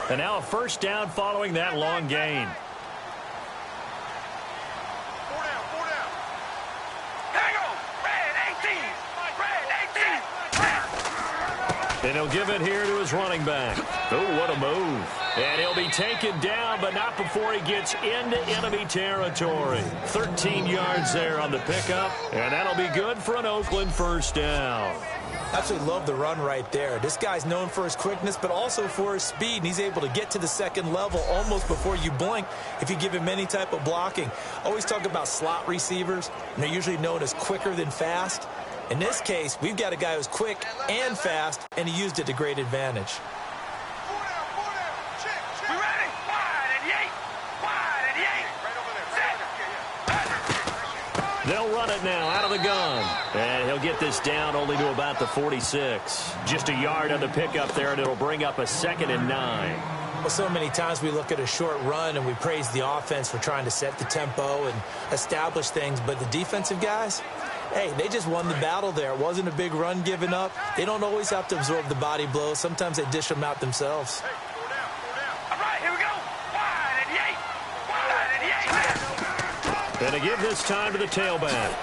And now a first down following that long gain. And he'll give it here to his running back. Oh, what a move. And he'll be taken down, but not before he gets into enemy territory. 13 yards there on the pickup, and that'll be good for an Oakland first down. Absolutely love the run right there. This guy's known for his quickness, but also for his speed, and he's able to get to the second level almost before you blink if you give him any type of blocking. Always talk about slot receivers, and they're usually known as quicker than fast. In this case, we've got a guy who's quick and fast, and he used it to great advantage. They'll run it now out of the gun. And he'll get this down only to about the 46. Just a yard on the pickup there, and it'll bring up a 2nd and 9. Well, so many times we look at a short run and we praise the offense for trying to set the tempo and establish things. But the defensive guys, hey, they just won the battle there. It wasn't a big run given up. They don't always have to absorb the body blows. Sometimes they dish them out themselves. And to give this time to the tailback.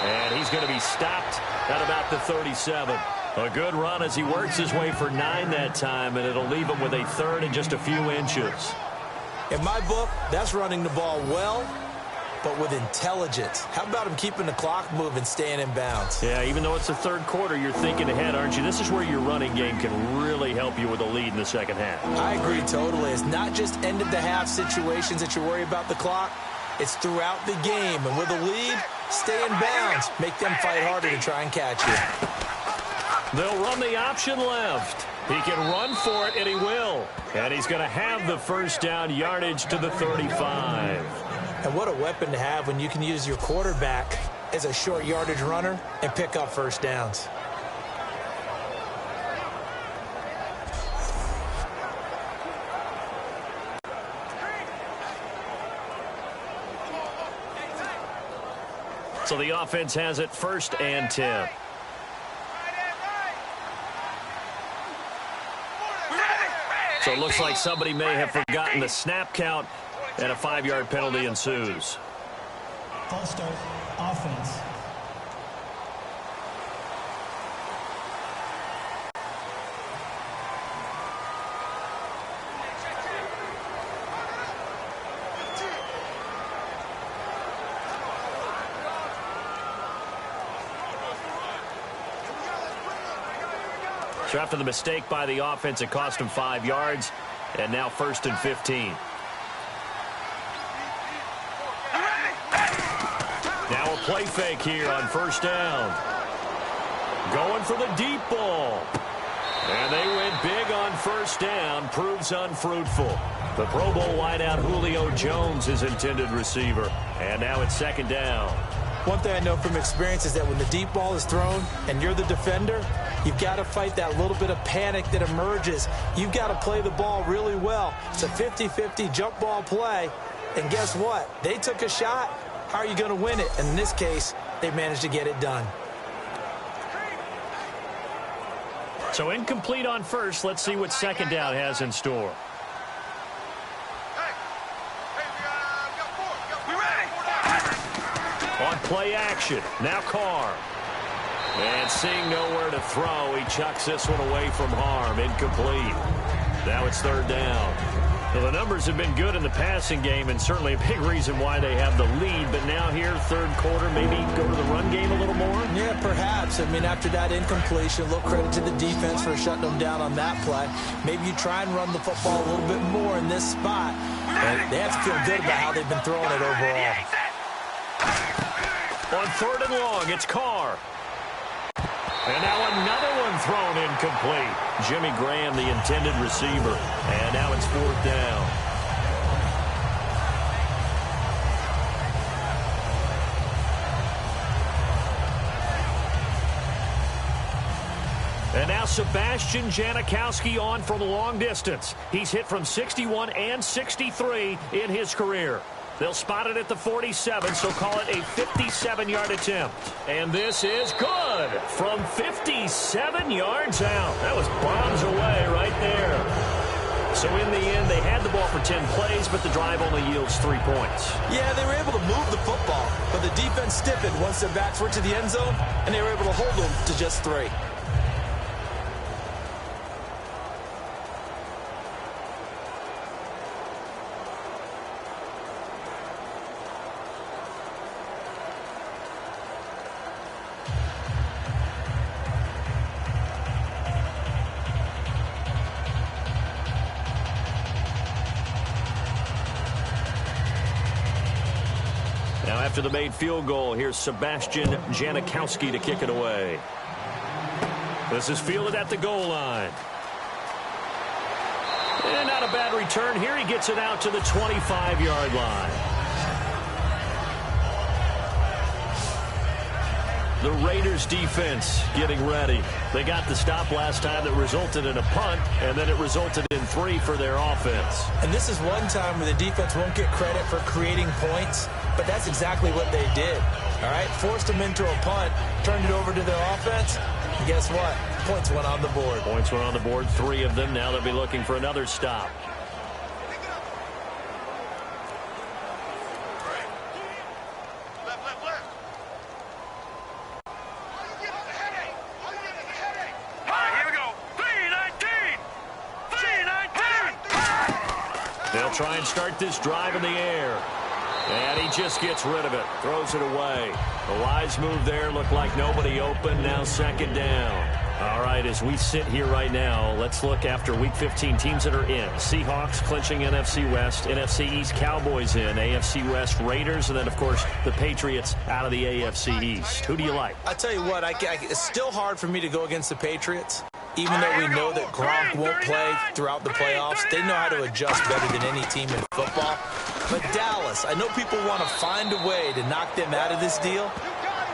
And he's going to be stopped at about the 37. A good run as he works his way for 9 that time, and it'll leave him with a 3rd and just a few inches. In my book, that's running the ball well, but with intelligence. How about him keeping the clock moving, staying in bounds? Yeah, even though it's the 3rd quarter, you're thinking ahead, aren't you? This is where your running game can really help you with a lead in the second half. I agree totally. It's not just end-of-the-half situations that you worry about the clock. It's throughout the game. And with a lead, stay in bounds. Make them fight harder to try and catch you. They'll run the option left. He can run for it, and he will. And he's going to have the first down yardage to the 35. And what a weapon to have when you can use your quarterback as a short yardage runner and pick up first downs. So the offense has it 1st and 10. So it looks like somebody may have forgotten the snap count, and a 5-yard penalty ensues. False start, offense. So after the mistake by the offense, it cost him 5 yards, and now 1st and 15. Now a play fake here on 1st down. Going for the deep ball. And they went big on 1st down. Proves unfruitful. The Pro Bowl wideout Julio Jones is intended receiver. And now it's 2nd down. One thing I know from experience is that when the deep ball is thrown and you're the defender, you've got to fight that little bit of panic that emerges. You've got to play the ball really well. It's a 50-50 jump ball play. And guess what? They took a shot. How are you going to win it? And in this case, they managed to get it done. So incomplete on 1st. Let's see what 2nd down has in store. On play action, now Carr. And seeing nowhere to throw, he chucks this one away from harm. Incomplete. Now it's 3rd down. Well, the numbers have been good in the passing game, and certainly a big reason why they have the lead. But now here, 3rd quarter, maybe go to the run game a little more? Yeah, perhaps. I mean, after that incompletion, a little credit to the defense for shutting them down on that play. Maybe you try and run the football a little bit more in this spot. But they have to feel good about how they've been throwing it overall. On 3rd and long, it's Carr. And now another one thrown incomplete. Jimmy Graham, the intended receiver. And now it's 4th down. And now Sebastian Janikowski on from a long distance. He's hit from 61 and 63 in his career. They'll spot it at the 47, so call it a 57-yard attempt. And this is good from 57 yards out. That was bombs away right there. So in the end, they had the ball for 10 plays, but the drive only yields 3 points. Yeah, they were able to move the football, but the defense stiffened once their backs were to the end zone, and they were able to hold them to just 3. After the made field goal, here's Sebastian Janikowski to kick it away. This is fielded at the goal line. And not a bad return. Here he gets it out to the 25-yard line. The Raiders defense getting ready. They got the stop last time that resulted in a punt, and then it resulted in 3 for their offense. And this is one time where the defense won't get credit for creating points, but that's exactly what they did. All right, forced them into a punt, turned it over to their offense, and guess what? Points went on the board. Points went on the board, 3 of them. Now they'll be looking for another stop. They'll try and start this drive in the air. And he just gets rid of it, throws it away. A wise move there, looked like nobody open, now 2nd down. All right, as we sit here right now, let's look after Week 15 teams that are in. Seahawks clinching NFC West, NFC East Cowboys in, AFC West Raiders, and then, of course, the Patriots out of the AFC East. Who do you like? I tell you what, it's still hard for me to go against the Patriots. Even though we know that Gronk won't play throughout the playoffs, they know how to adjust better than any team in football. But Dallas, I know people want to find a way to knock them out of this deal.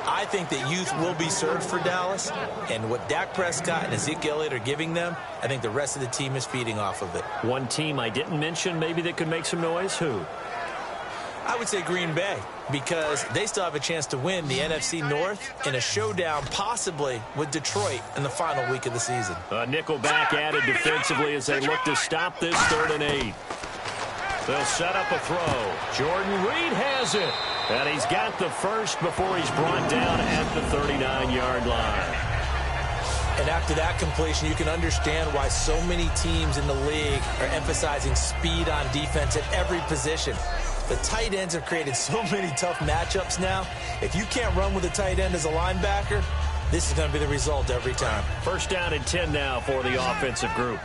I think that youth will be served for Dallas. And what Dak Prescott and Ezekiel Elliott are giving them, I think the rest of the team is feeding off of it. One team I didn't mention maybe that could make some noise, who? I would say Green Bay, because they still have a chance to win the NFC North in a showdown possibly with Detroit in the final week of the season. A nickel back added defensively as they look to stop this 3rd and 8. They'll set up a throw. Jordan Reed has it. And he's got the first before he's brought down at the 39-yard line. And after that completion, you can understand why so many teams in the league are emphasizing speed on defense at every position. The tight ends have created so many tough matchups now. If you can't run with a tight end as a linebacker, this is going to be the result every time. First down and 10 now for the offensive group.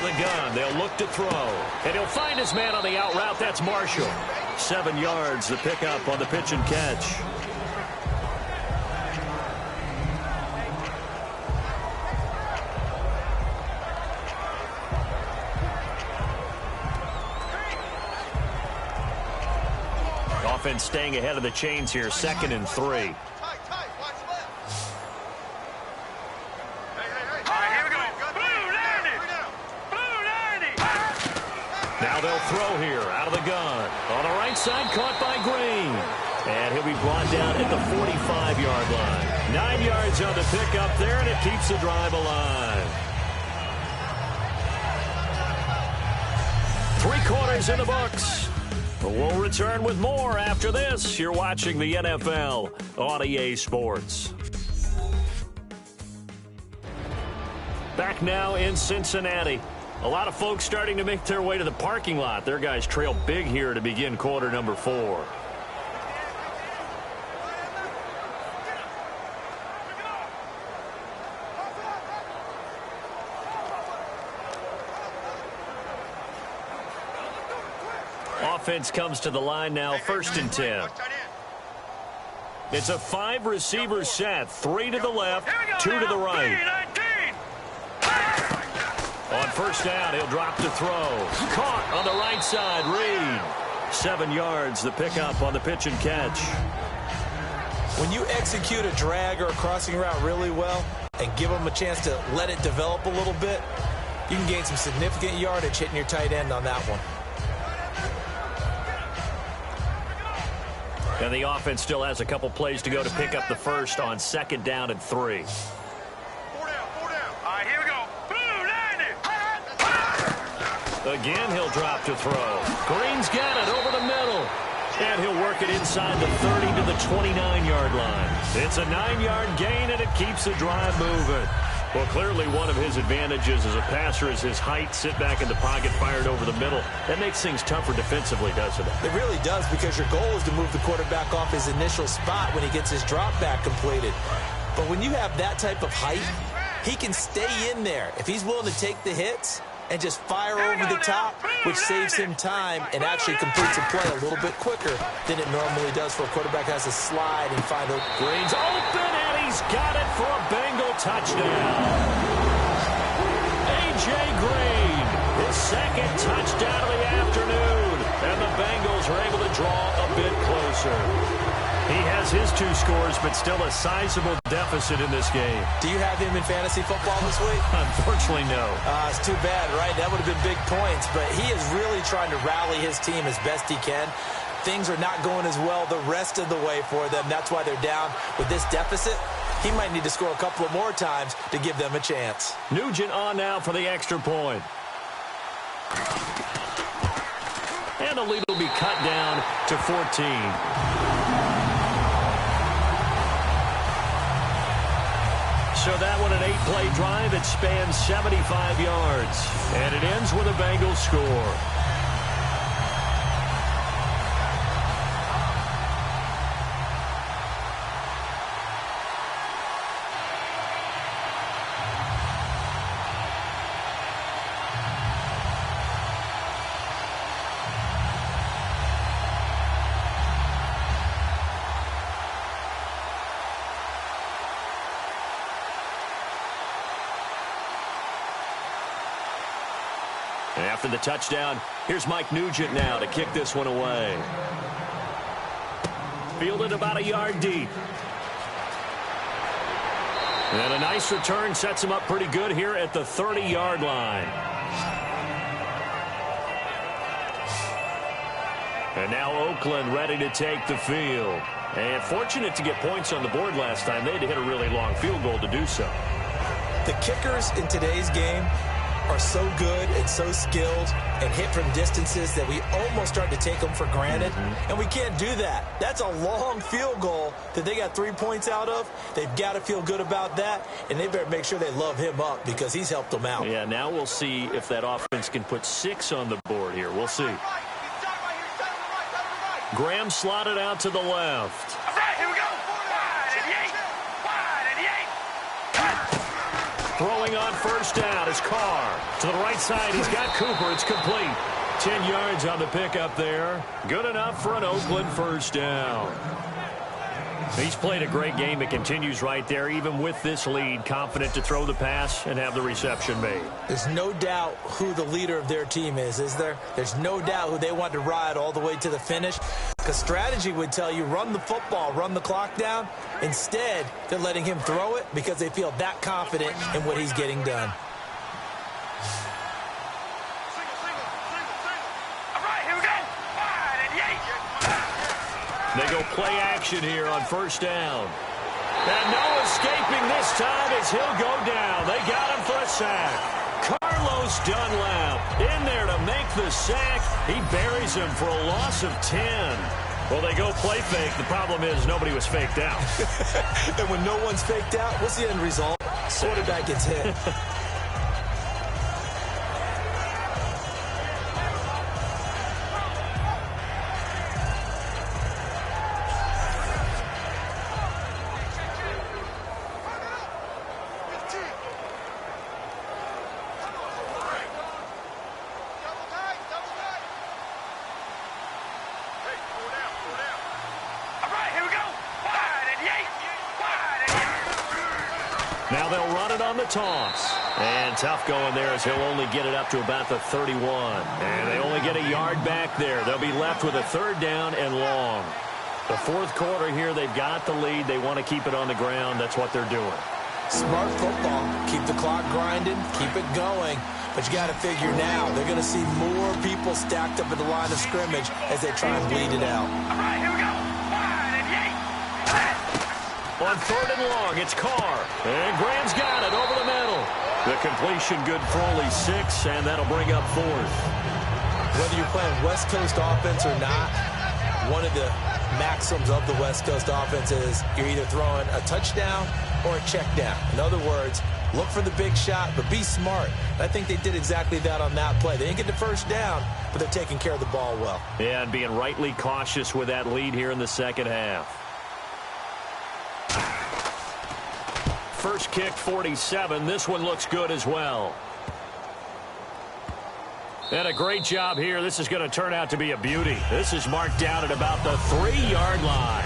The gun. They'll look to throw. And he'll find his man on the out route. That's Marshall. 7 yards, the pickup on the pitch and catch. Offense staying ahead of the chains here. 2nd and 3. Now they'll throw here out of the gun. On the right side, caught by Green. And he'll be brought down at the 45-yard line. 9 yards on the pickup there, and it keeps the drive alive. 3 quarters in the books. We'll return with more after this. You're watching the NFL on EA Sports. Back now in Cincinnati. A lot of folks starting to make their way to the parking lot. Their guys trail big here to begin quarter number 4. Offense comes to the line now, 1st and 10. It's a 5-receiver set, 3 to the left, 2 to the right. On first down, he'll drop to throw. Caught on the right side, Reed. 7 yards, the pickup on the pitch and catch. When you execute a drag or a crossing route really well and give them a chance to let it develop a little bit, you can gain some significant yardage hitting your tight end on that one. And the offense still has a couple plays to go to pick up the first on 2nd down and 3. Again, he'll drop to throw. Green's got it over the middle. And he'll work it inside the 30 to the 29-yard line. It's a 9-yard gain, and it keeps the drive moving. Well, clearly one of his advantages as a passer is his height. Sit back in the pocket, fired over the middle. That makes things tougher defensively, doesn't it? It really does, because your goal is to move the quarterback off his initial spot when he gets his drop back completed. But when you have that type of height, he can stay in there. If he's willing to take the hits and just fire over the top, which saves him time and actually completes a play a little bit quicker than it normally does for a quarterback who has to slide and find a... Green's open, and he's got it for a Bengal touchdown. A.J. Green, his 2nd touchdown of the afternoon, and the Bengals are able to draw a bit closer. He has his 2 scores, but still a sizable deficit in this game. Do you have him in fantasy football this week? Unfortunately, no. It's too bad, right? That would have been big points, but he is really trying to rally his team as best he can. Things are not going as well the rest of the way for them. That's why they're down with this deficit. He might need to score a couple of more times to give them a chance. Nugent on now for the extra point. And the lead will be cut down to 14. So that one, an 8-play drive. It spans 75 yards. And it ends with a Bengals score. After the touchdown, here's Mike Nugent now to kick this one away. Fielded about a yard deep. And a nice return sets him up pretty good here at the 30-yard line. And now Oakland ready to take the field. And fortunate to get points on the board last time. They had to hit a really long field goal to do so. The kickers in today's game are so good and so skilled and hit from distances that we almost start to take them for granted. And we can't do that. That's a long field goal that they got 3 points out of. They've got to feel good about that, and they better make sure they love him up because he's helped them out. Yeah, now we'll see if that offense can put 6 on the board here. We'll see. Graham slotted out to the left. All right, here we go. Wide and yank. Wide and yank. Throwing on first down is Carr. To the right side, he's got Cooper. It's complete. 10 yards on the pickup there. Good enough for an Oakland first down. He's played a great game. It continues right there, even with this lead, confident to throw the pass and have the reception made. There's no doubt who the leader of their team is there? There's no doubt who they want to ride all the way to the finish. Because strategy would tell you, run the football, run the clock down. Instead, they're letting him throw it because they feel that confident in what he's getting done. All right, here we go. Wide and yank. They go play action here on first down. And no escaping this time as he'll go down. They got him for a sack. Carlos Dunlap in there to make the sack. He buries him for a loss of 10. Well, they go play fake. The problem is nobody was faked out. And when no one's faked out, what's the end result? Quarterback gets hit. Now they'll run it on the toss. And tough going there as he'll only get it up to about the 31. And they only get a yard back there. They'll be left with a third down and long. The fourth quarter here, they've got the lead. They want to keep it on the ground. That's what they're doing. Smart football. Keep the clock grinding. Keep it going. But you got to figure now, they're going to see more people stacked up at the line of scrimmage as they try and bleed it out. All right, here we go. Wide and yank. On third and long, it's Carr. And Graham's got it over the middle. The completion good for only 6, and that'll bring up fourth. Whether you're playing West Coast offense or not, one of the maxims of the West Coast offense is you're either throwing a touchdown or a check down. In other words, look for the big shot, but be smart. I think they did exactly that on that play. They didn't get the first down, but they're taking care of the ball well. Yeah, and being rightly cautious with that lead here in the second half. First kick, 47. This one looks good as well. And a great job here. This is going to turn out to be a beauty. This is marked out at about the 3-yard line.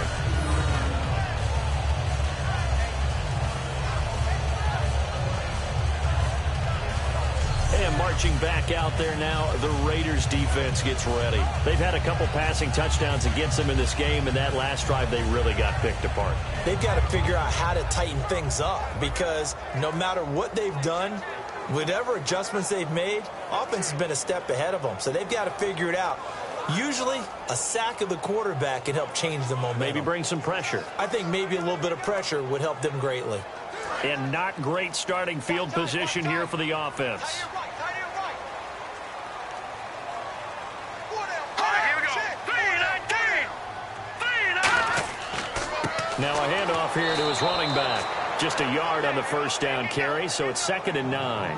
And marching back out there now, the Raiders defense gets ready. They've had a couple passing touchdowns against them in this game, and that last drive they really got picked apart. They've got to figure out how to tighten things up because no matter what they've done, whatever adjustments they've made, offense has been a step ahead of them. So they've got to figure it out. Usually, a sack of the quarterback can help change the momentum. Maybe bring some pressure. I think maybe a little bit of pressure would help them greatly. And not great starting field position here for the offense. Now a handoff here to his running back. Just a yard on the first down carry, so it's 2nd and 9.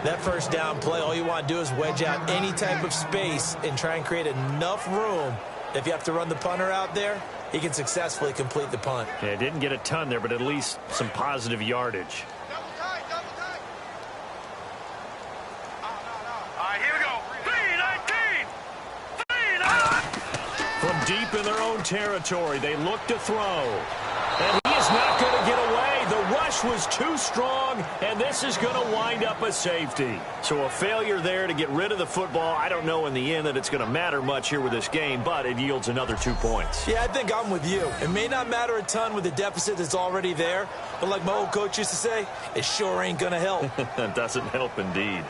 That first down play, all you want to do is wedge out any type of space and try and create enough room. If you have to run the punter out there, he can successfully complete the punt. Yeah, didn't get a ton there, but at least some positive yardage. From deep in their own territory, they look to throw. And he is not going to get away. The rush was too strong, and this is going to wind up a safety. So a failure there to get rid of the football. I don't know in the end that it's going to matter much here with this game, but it yields another 2 points. Yeah, I think I'm with you. It may not matter a ton with the deficit that's already there, but like my old coach used to say, it sure ain't going to help. That doesn't help indeed.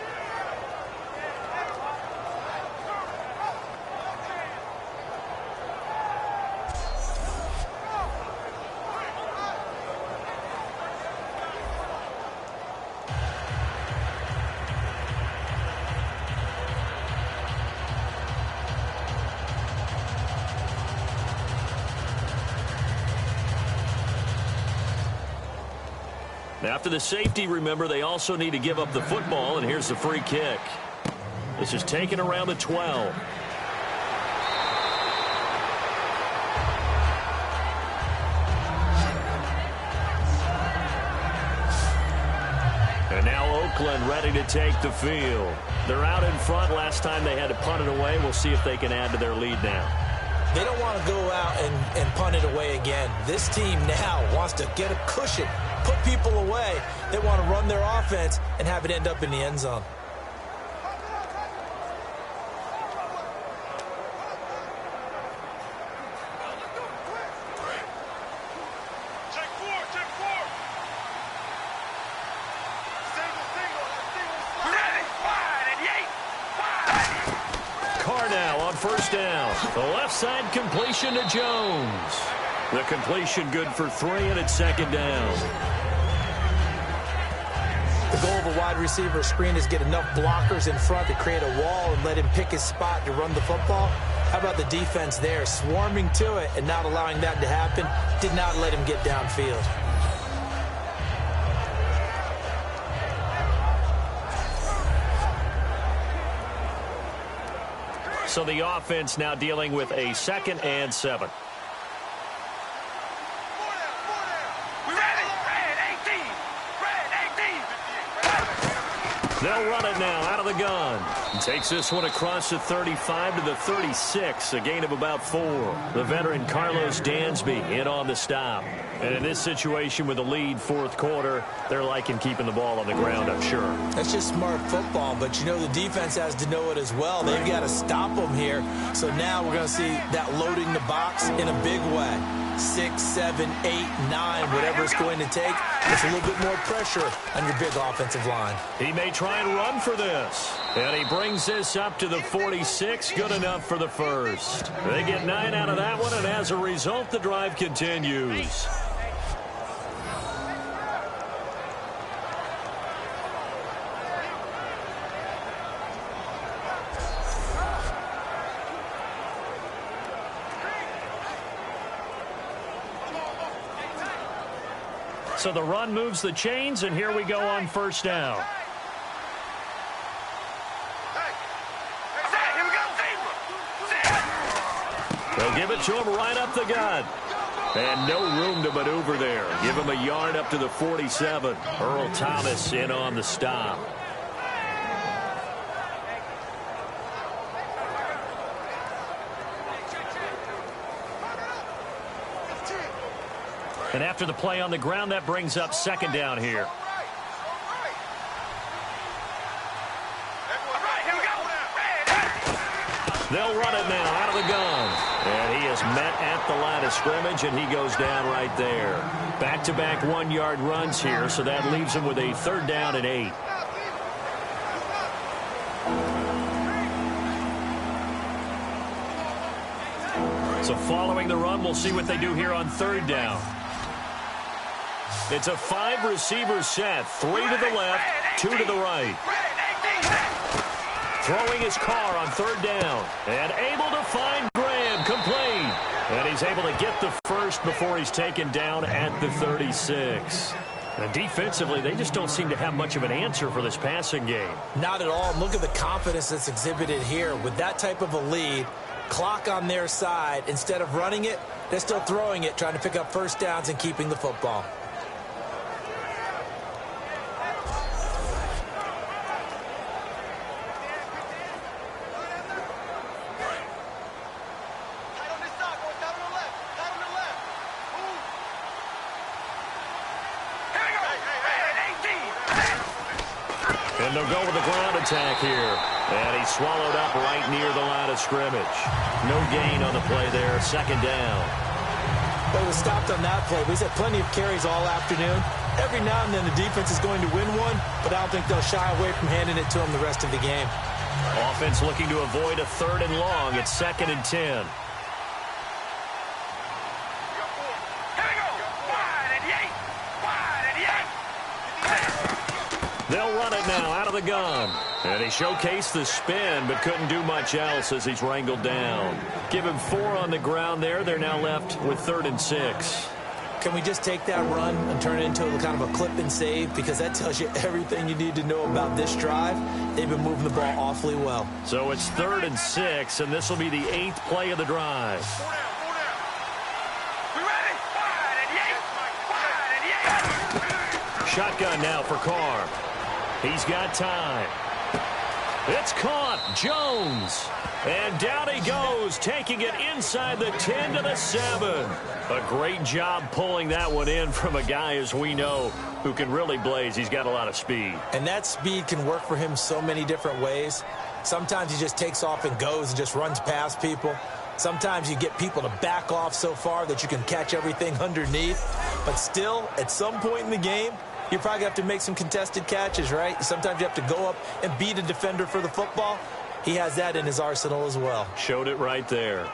After the safety, remember, they also need to give up the football, and here's the free kick. This is taken around the 12. And now Oakland ready to take the field. They're out in front. Last time they had to punt it away. We'll see if they can add to their lead now. They don't want to go out and punt it away again. This team now wants to get a cushion, put people away. They want to run their offense and have it end up in the end zone. First down. The left side completion to Jones. The completion good for 3, and it's second down. The goal of a wide receiver screen is get enough blockers in front to create a wall and let him pick his spot to run the football. How about the defense there, swarming to it and not allowing that to happen? Did not let him get downfield. So the offense now dealing with a 2nd and 7. They'll run it now out of the gun. Takes this one across the 35 to the 36, a gain of about 4. The veteran Carlos Dansby in on the stop. And in this situation with the lead, 4th quarter, they're liking keeping the ball on the ground, I'm sure. That's just smart football, but you know the defense has to know it as well. They've got to stop them here. So now we're going to see that loading the box in a big way. 6, 7, 8, 9, whatever it's going to take. It's a little bit more pressure on your big offensive line. He may try and run for this. And he brings this up to the 46. Good enough for the first. They get 9 out of that one, and as a result, the drive continues. So the run moves the chains, and here we go on first down. They'll give it to him right up the gut. And no room to maneuver there. Give him a yard up to the 47. Earl Thomas in on the stop. And after the play on the ground, that brings up second down here. They'll run it now out of the gun. And he is met at the line of scrimmage, and he goes down right there. Back-to-back 1-yard runs here, so that leaves him with a 3rd down and 8. So following the run, we'll see what they do here on 3rd down. It's a 5-receiver set. 3 to the left, 2 to the right. Throwing his car on 3rd down. And able to find Graham, complete. And he's able to get the first before he's taken down at the 36. And defensively, they just don't seem to have much of an answer for this passing game. Not at all. Look at the confidence that's exhibited here. With that type of a lead, clock on their side, instead of running it, they're still throwing it, trying to pick up first downs and keeping the football. And they'll go with the ground attack here. And he's swallowed up right near the line of scrimmage. No gain on the play there. Second down. But it was stopped on that play. We've had plenty of carries all afternoon. Every now and then the defense is going to win one, but I don't think they'll shy away from handing it to them the rest of the game. Offense looking to avoid a 3rd and long. It's 2nd and 10. They'll run it now out of the gun. And he showcased the spin, but couldn't do much else as he's wrangled down. Give him 4 on the ground there. They're now left with 3rd and 6. Can we just take that run and turn it into kind of a clip and save? Because that tells you everything you need to know about this drive. They've been moving the ball awfully well. So it's 3rd and 6, and this will be the 8th play of the drive. Shotgun now for Carr. He's got time. It's caught. Jones. And down he goes, taking it inside the 10 to the 7. A great job pulling that one in from a guy, as we know, who can really blaze. He's got a lot of speed. And that speed can work for him so many different ways. Sometimes he just takes off and goes and just runs past people. Sometimes you get people to back off so far that you can catch everything underneath. But still, at some point in the game, you probably have to make some contested catches, right? Sometimes you have to go up and beat a defender for the football. He has that in his arsenal as well. Showed it right there.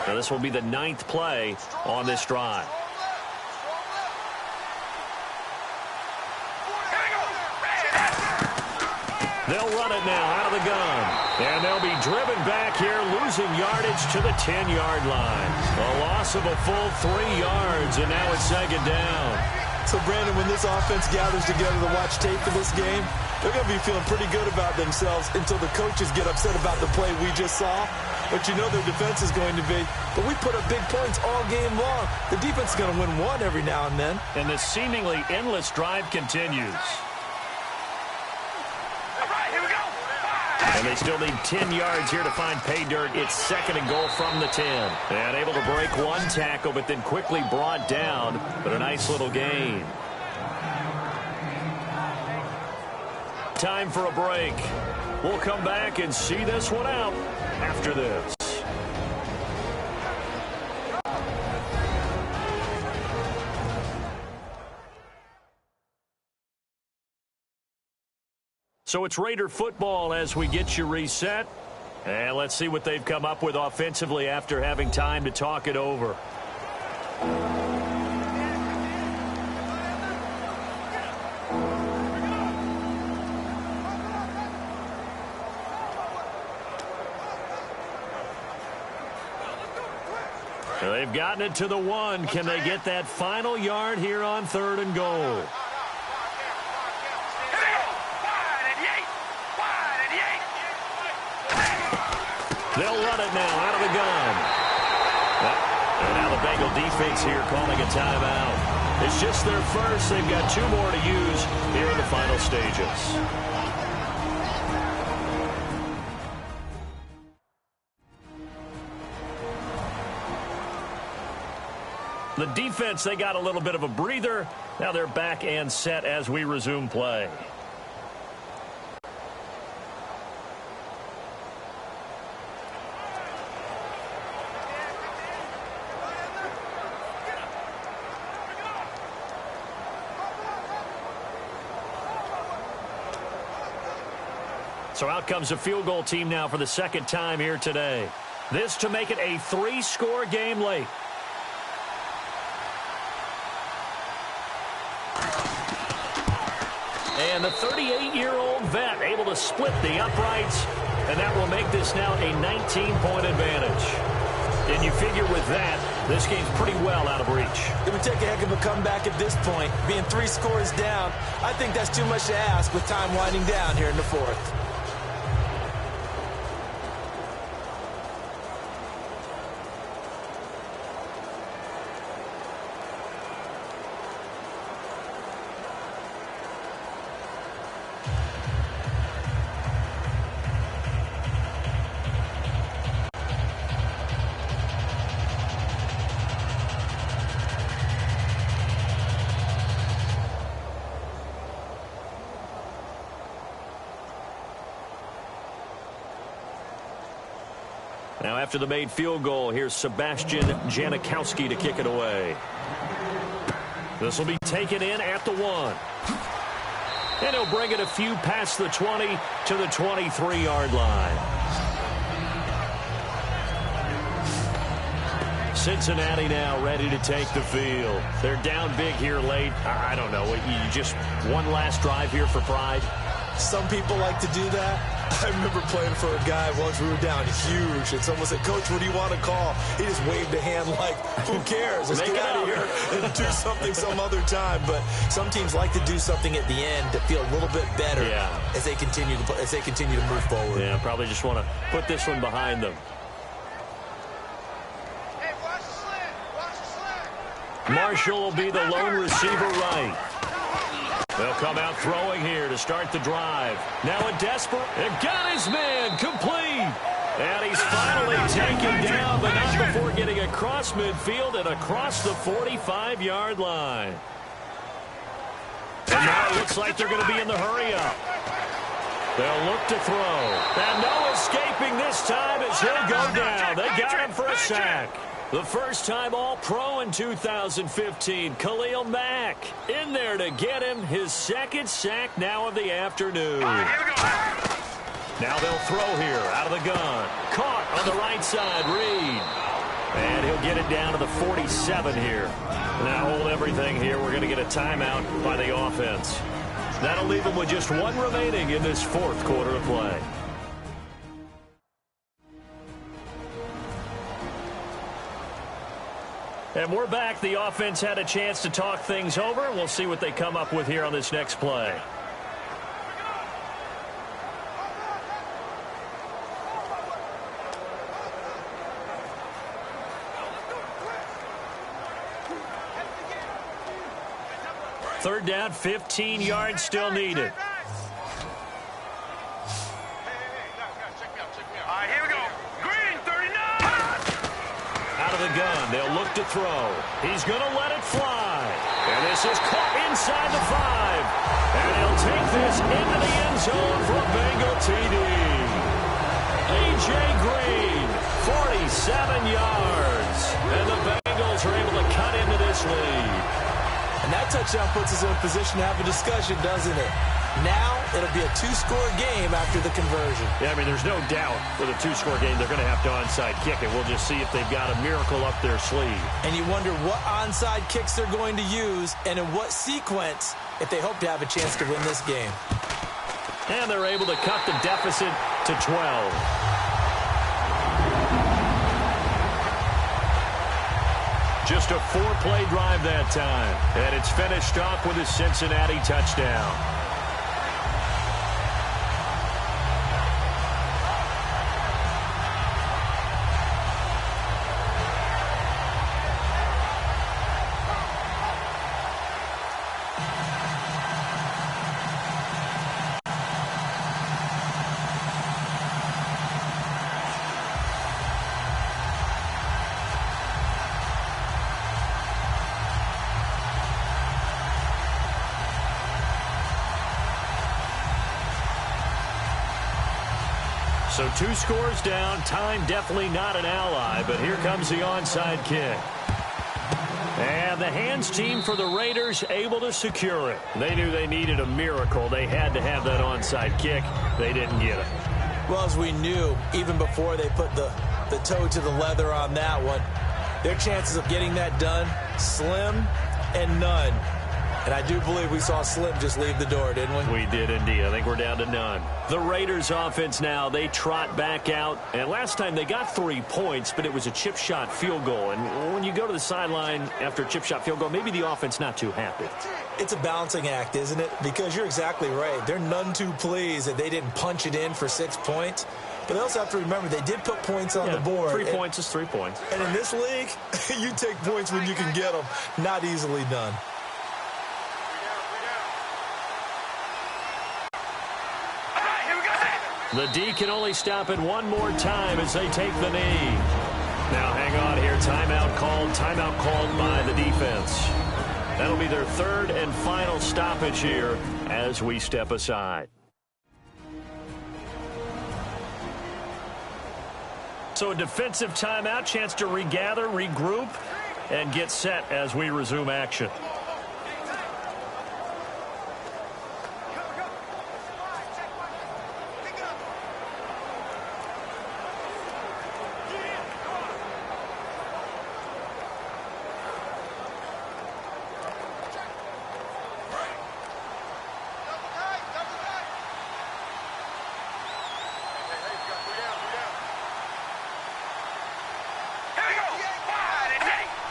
Now this will be the 9th play on this drive. They'll run it now out of the gun. And they'll be driven back here, losing yardage to the 10-yard line. A loss of a full 3 yards, and now it's 2nd down. So, Brandon, when this offense gathers together to watch tape for this game, they're going to be feeling pretty good about themselves until the coaches get upset about the play we just saw. But you know their defense is going to be. But we put up big points all game long. The defense is going to win one every now and then. And the seemingly endless drive continues. And they still need 10 yards here to find pay dirt. It's 2nd and goal from the 10. And able to break one tackle, but then quickly brought down. But a nice little gain. Time for a break. We'll come back and see this one out after this. So it's Raider football as we get you reset. And let's see what they've come up with offensively after having time to talk it over. They've gotten it to the 1. Can they get that final yard here on 3rd and goal? They'll run it now out of the gun. And now the Bengal defense here calling a timeout. It's just their first. They've got 2 more to use here in the final stages. The defense, they got a little bit of a breather. Now they're back and set as we resume play. So out comes a field goal team now for the 2nd time here today. This to make it a 3-score game late. And the 38-year-old vet able to split the uprights, and that will make this now a 19-point advantage. And you figure with that, this game's pretty well out of reach. It would take a heck of a comeback at this point. Being 3 scores down, I think that's too much to ask with time winding down here in the 4th. Now after the made field goal, here's Sebastian Janikowski to kick it away. This will be taken in at the 1. And he'll bring it a few past the 20 to the 23-yard line. Cincinnati now ready to take the field. They're down big here late. I don't know. You just one last drive here for pride? Some people like to do that. I remember playing for a guy once. We were down huge, and someone said, "Coach, what do you want to call?" He just waved a hand like, "Who cares? Let's get out of here and do something some other time." But some teams like to do something at the end to feel a little bit better as they continue to move forward. Yeah, probably just want to put this one behind them. Hey, watch the slant. Watch the slant. Marshall will be the lone receiver right. They'll come out throwing here to start the drive. Now a desperate, and got his man complete. And he's finally taken down, but not before getting across midfield and across the 45-yard line. And now it looks like they're going to be in the hurry-up. They'll look to throw. And no escaping this time as he'll go down. They got him for a sack. The first-time All-Pro in 2015, Khalil Mack, in there to get him his second sack now of the afternoon. Now they'll throw here out of the gun. Caught on the right side, Reed. And he'll get it down to the 47 here. Now hold everything here. We're going to get a timeout by the offense. That'll leave them with just one remaining in this fourth quarter of play. And we're back. The offense had a chance to talk things over. We'll see what they come up with here on this next play. Third down, 15 yards still needed. All right, here we go. Green, 39. Out of the gun, they'll look to throw. He's going to let it fly. And this is caught inside the 5. And he'll take this into the end zone for a Bengal TD. A.J. Green, 47 yards. And the Bengals are able to cut into this lead. And that touchdown puts us in a position to have a discussion, doesn't it? Now, it'll be a two-score game after the conversion. Yeah, I mean, there's no doubt with a two-score game they're going to have to onside kick it. We'll just see if they've got a miracle up their sleeve. And you wonder what onside kicks they're going to use and in what sequence if they hope to have a chance to win this game. And they're able to cut the deficit to 12. Just a 4-play drive that time. And it's finished off with a Cincinnati touchdown. So 2 scores down, time definitely not an ally, but here comes the onside kick. And the hands team for the Raiders able to secure it. They knew they needed a miracle. They had to have that onside kick. They didn't get it. Well, as we knew, even before they put the toe to the leather on that one, their chances of getting that done, slim and none. And I do believe we saw Slim just leave the door, didn't we? We did indeed. I think we're down to none. The Raiders offense now, they trot back out. And last time they got 3 points, but it was a chip shot field goal. And when you go to the sideline after a chip shot field goal, maybe the offense not too happy. It's a balancing act, isn't it? Because you're exactly right. They're none too pleased that they didn't punch it in for 6 points. But they also have to remember they did put points on the board. 3 points is 3 points. And in this league, you take points when you can get them. Not easily done. The D can only stop it one more time as they take the knee. Now hang on here. Timeout called by the defense. That'll be their third and final stoppage here as we step aside. So a defensive timeout, chance to regather, regroup, and get set as we resume action.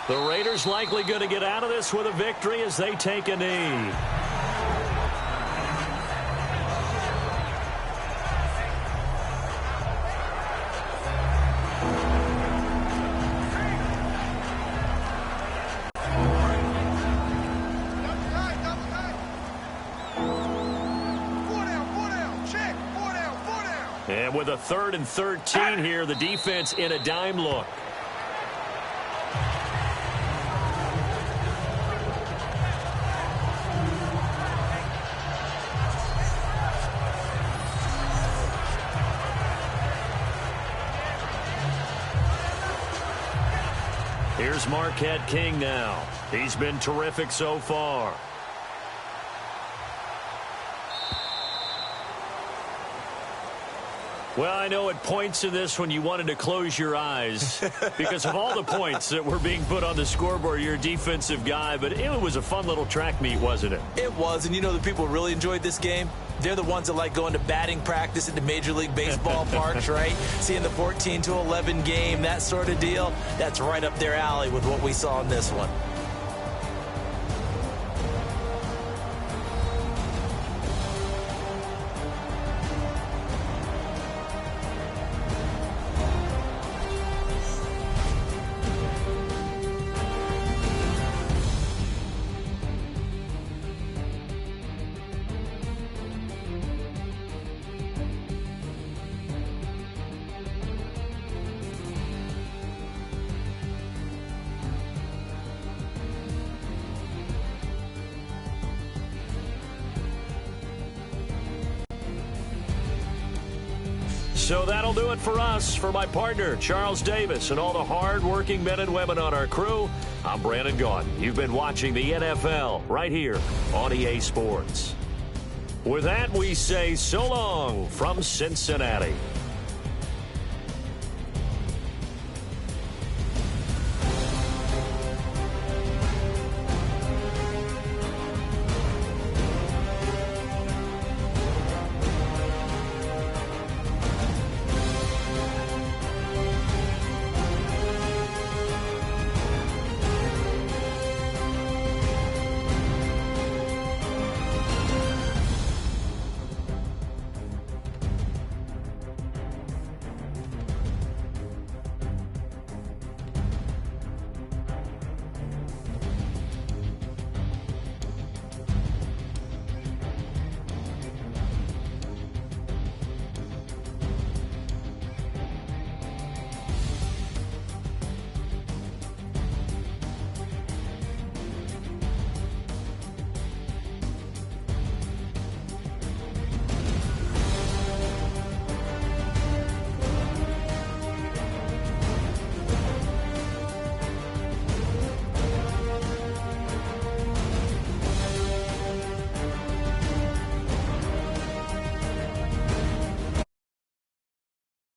The Raiders likely going to get out of this with a victory as they take a knee. And with a 3rd and 13 here, the defense in a dime look. Here's Marquette King now. He's been terrific so far. Well, I know at points in this when you wanted to close your eyes because of all the points that were being put on the scoreboard. You're a defensive guy, but it was a fun little track meet, wasn't it? It was, and you know the people who really enjoyed this game? They're the ones that like going to batting practice at the Major League Baseball parks, right? Seeing the 14-11 game, that sort of deal. That's right up their alley with what we saw in this one. So that'll do it for us. For my partner, Charles Davis, and all the hard-working men and women on our crew, I'm Brandon Gaudin. You've been watching the NFL right here on EA Sports. With that, we say so long from Cincinnati.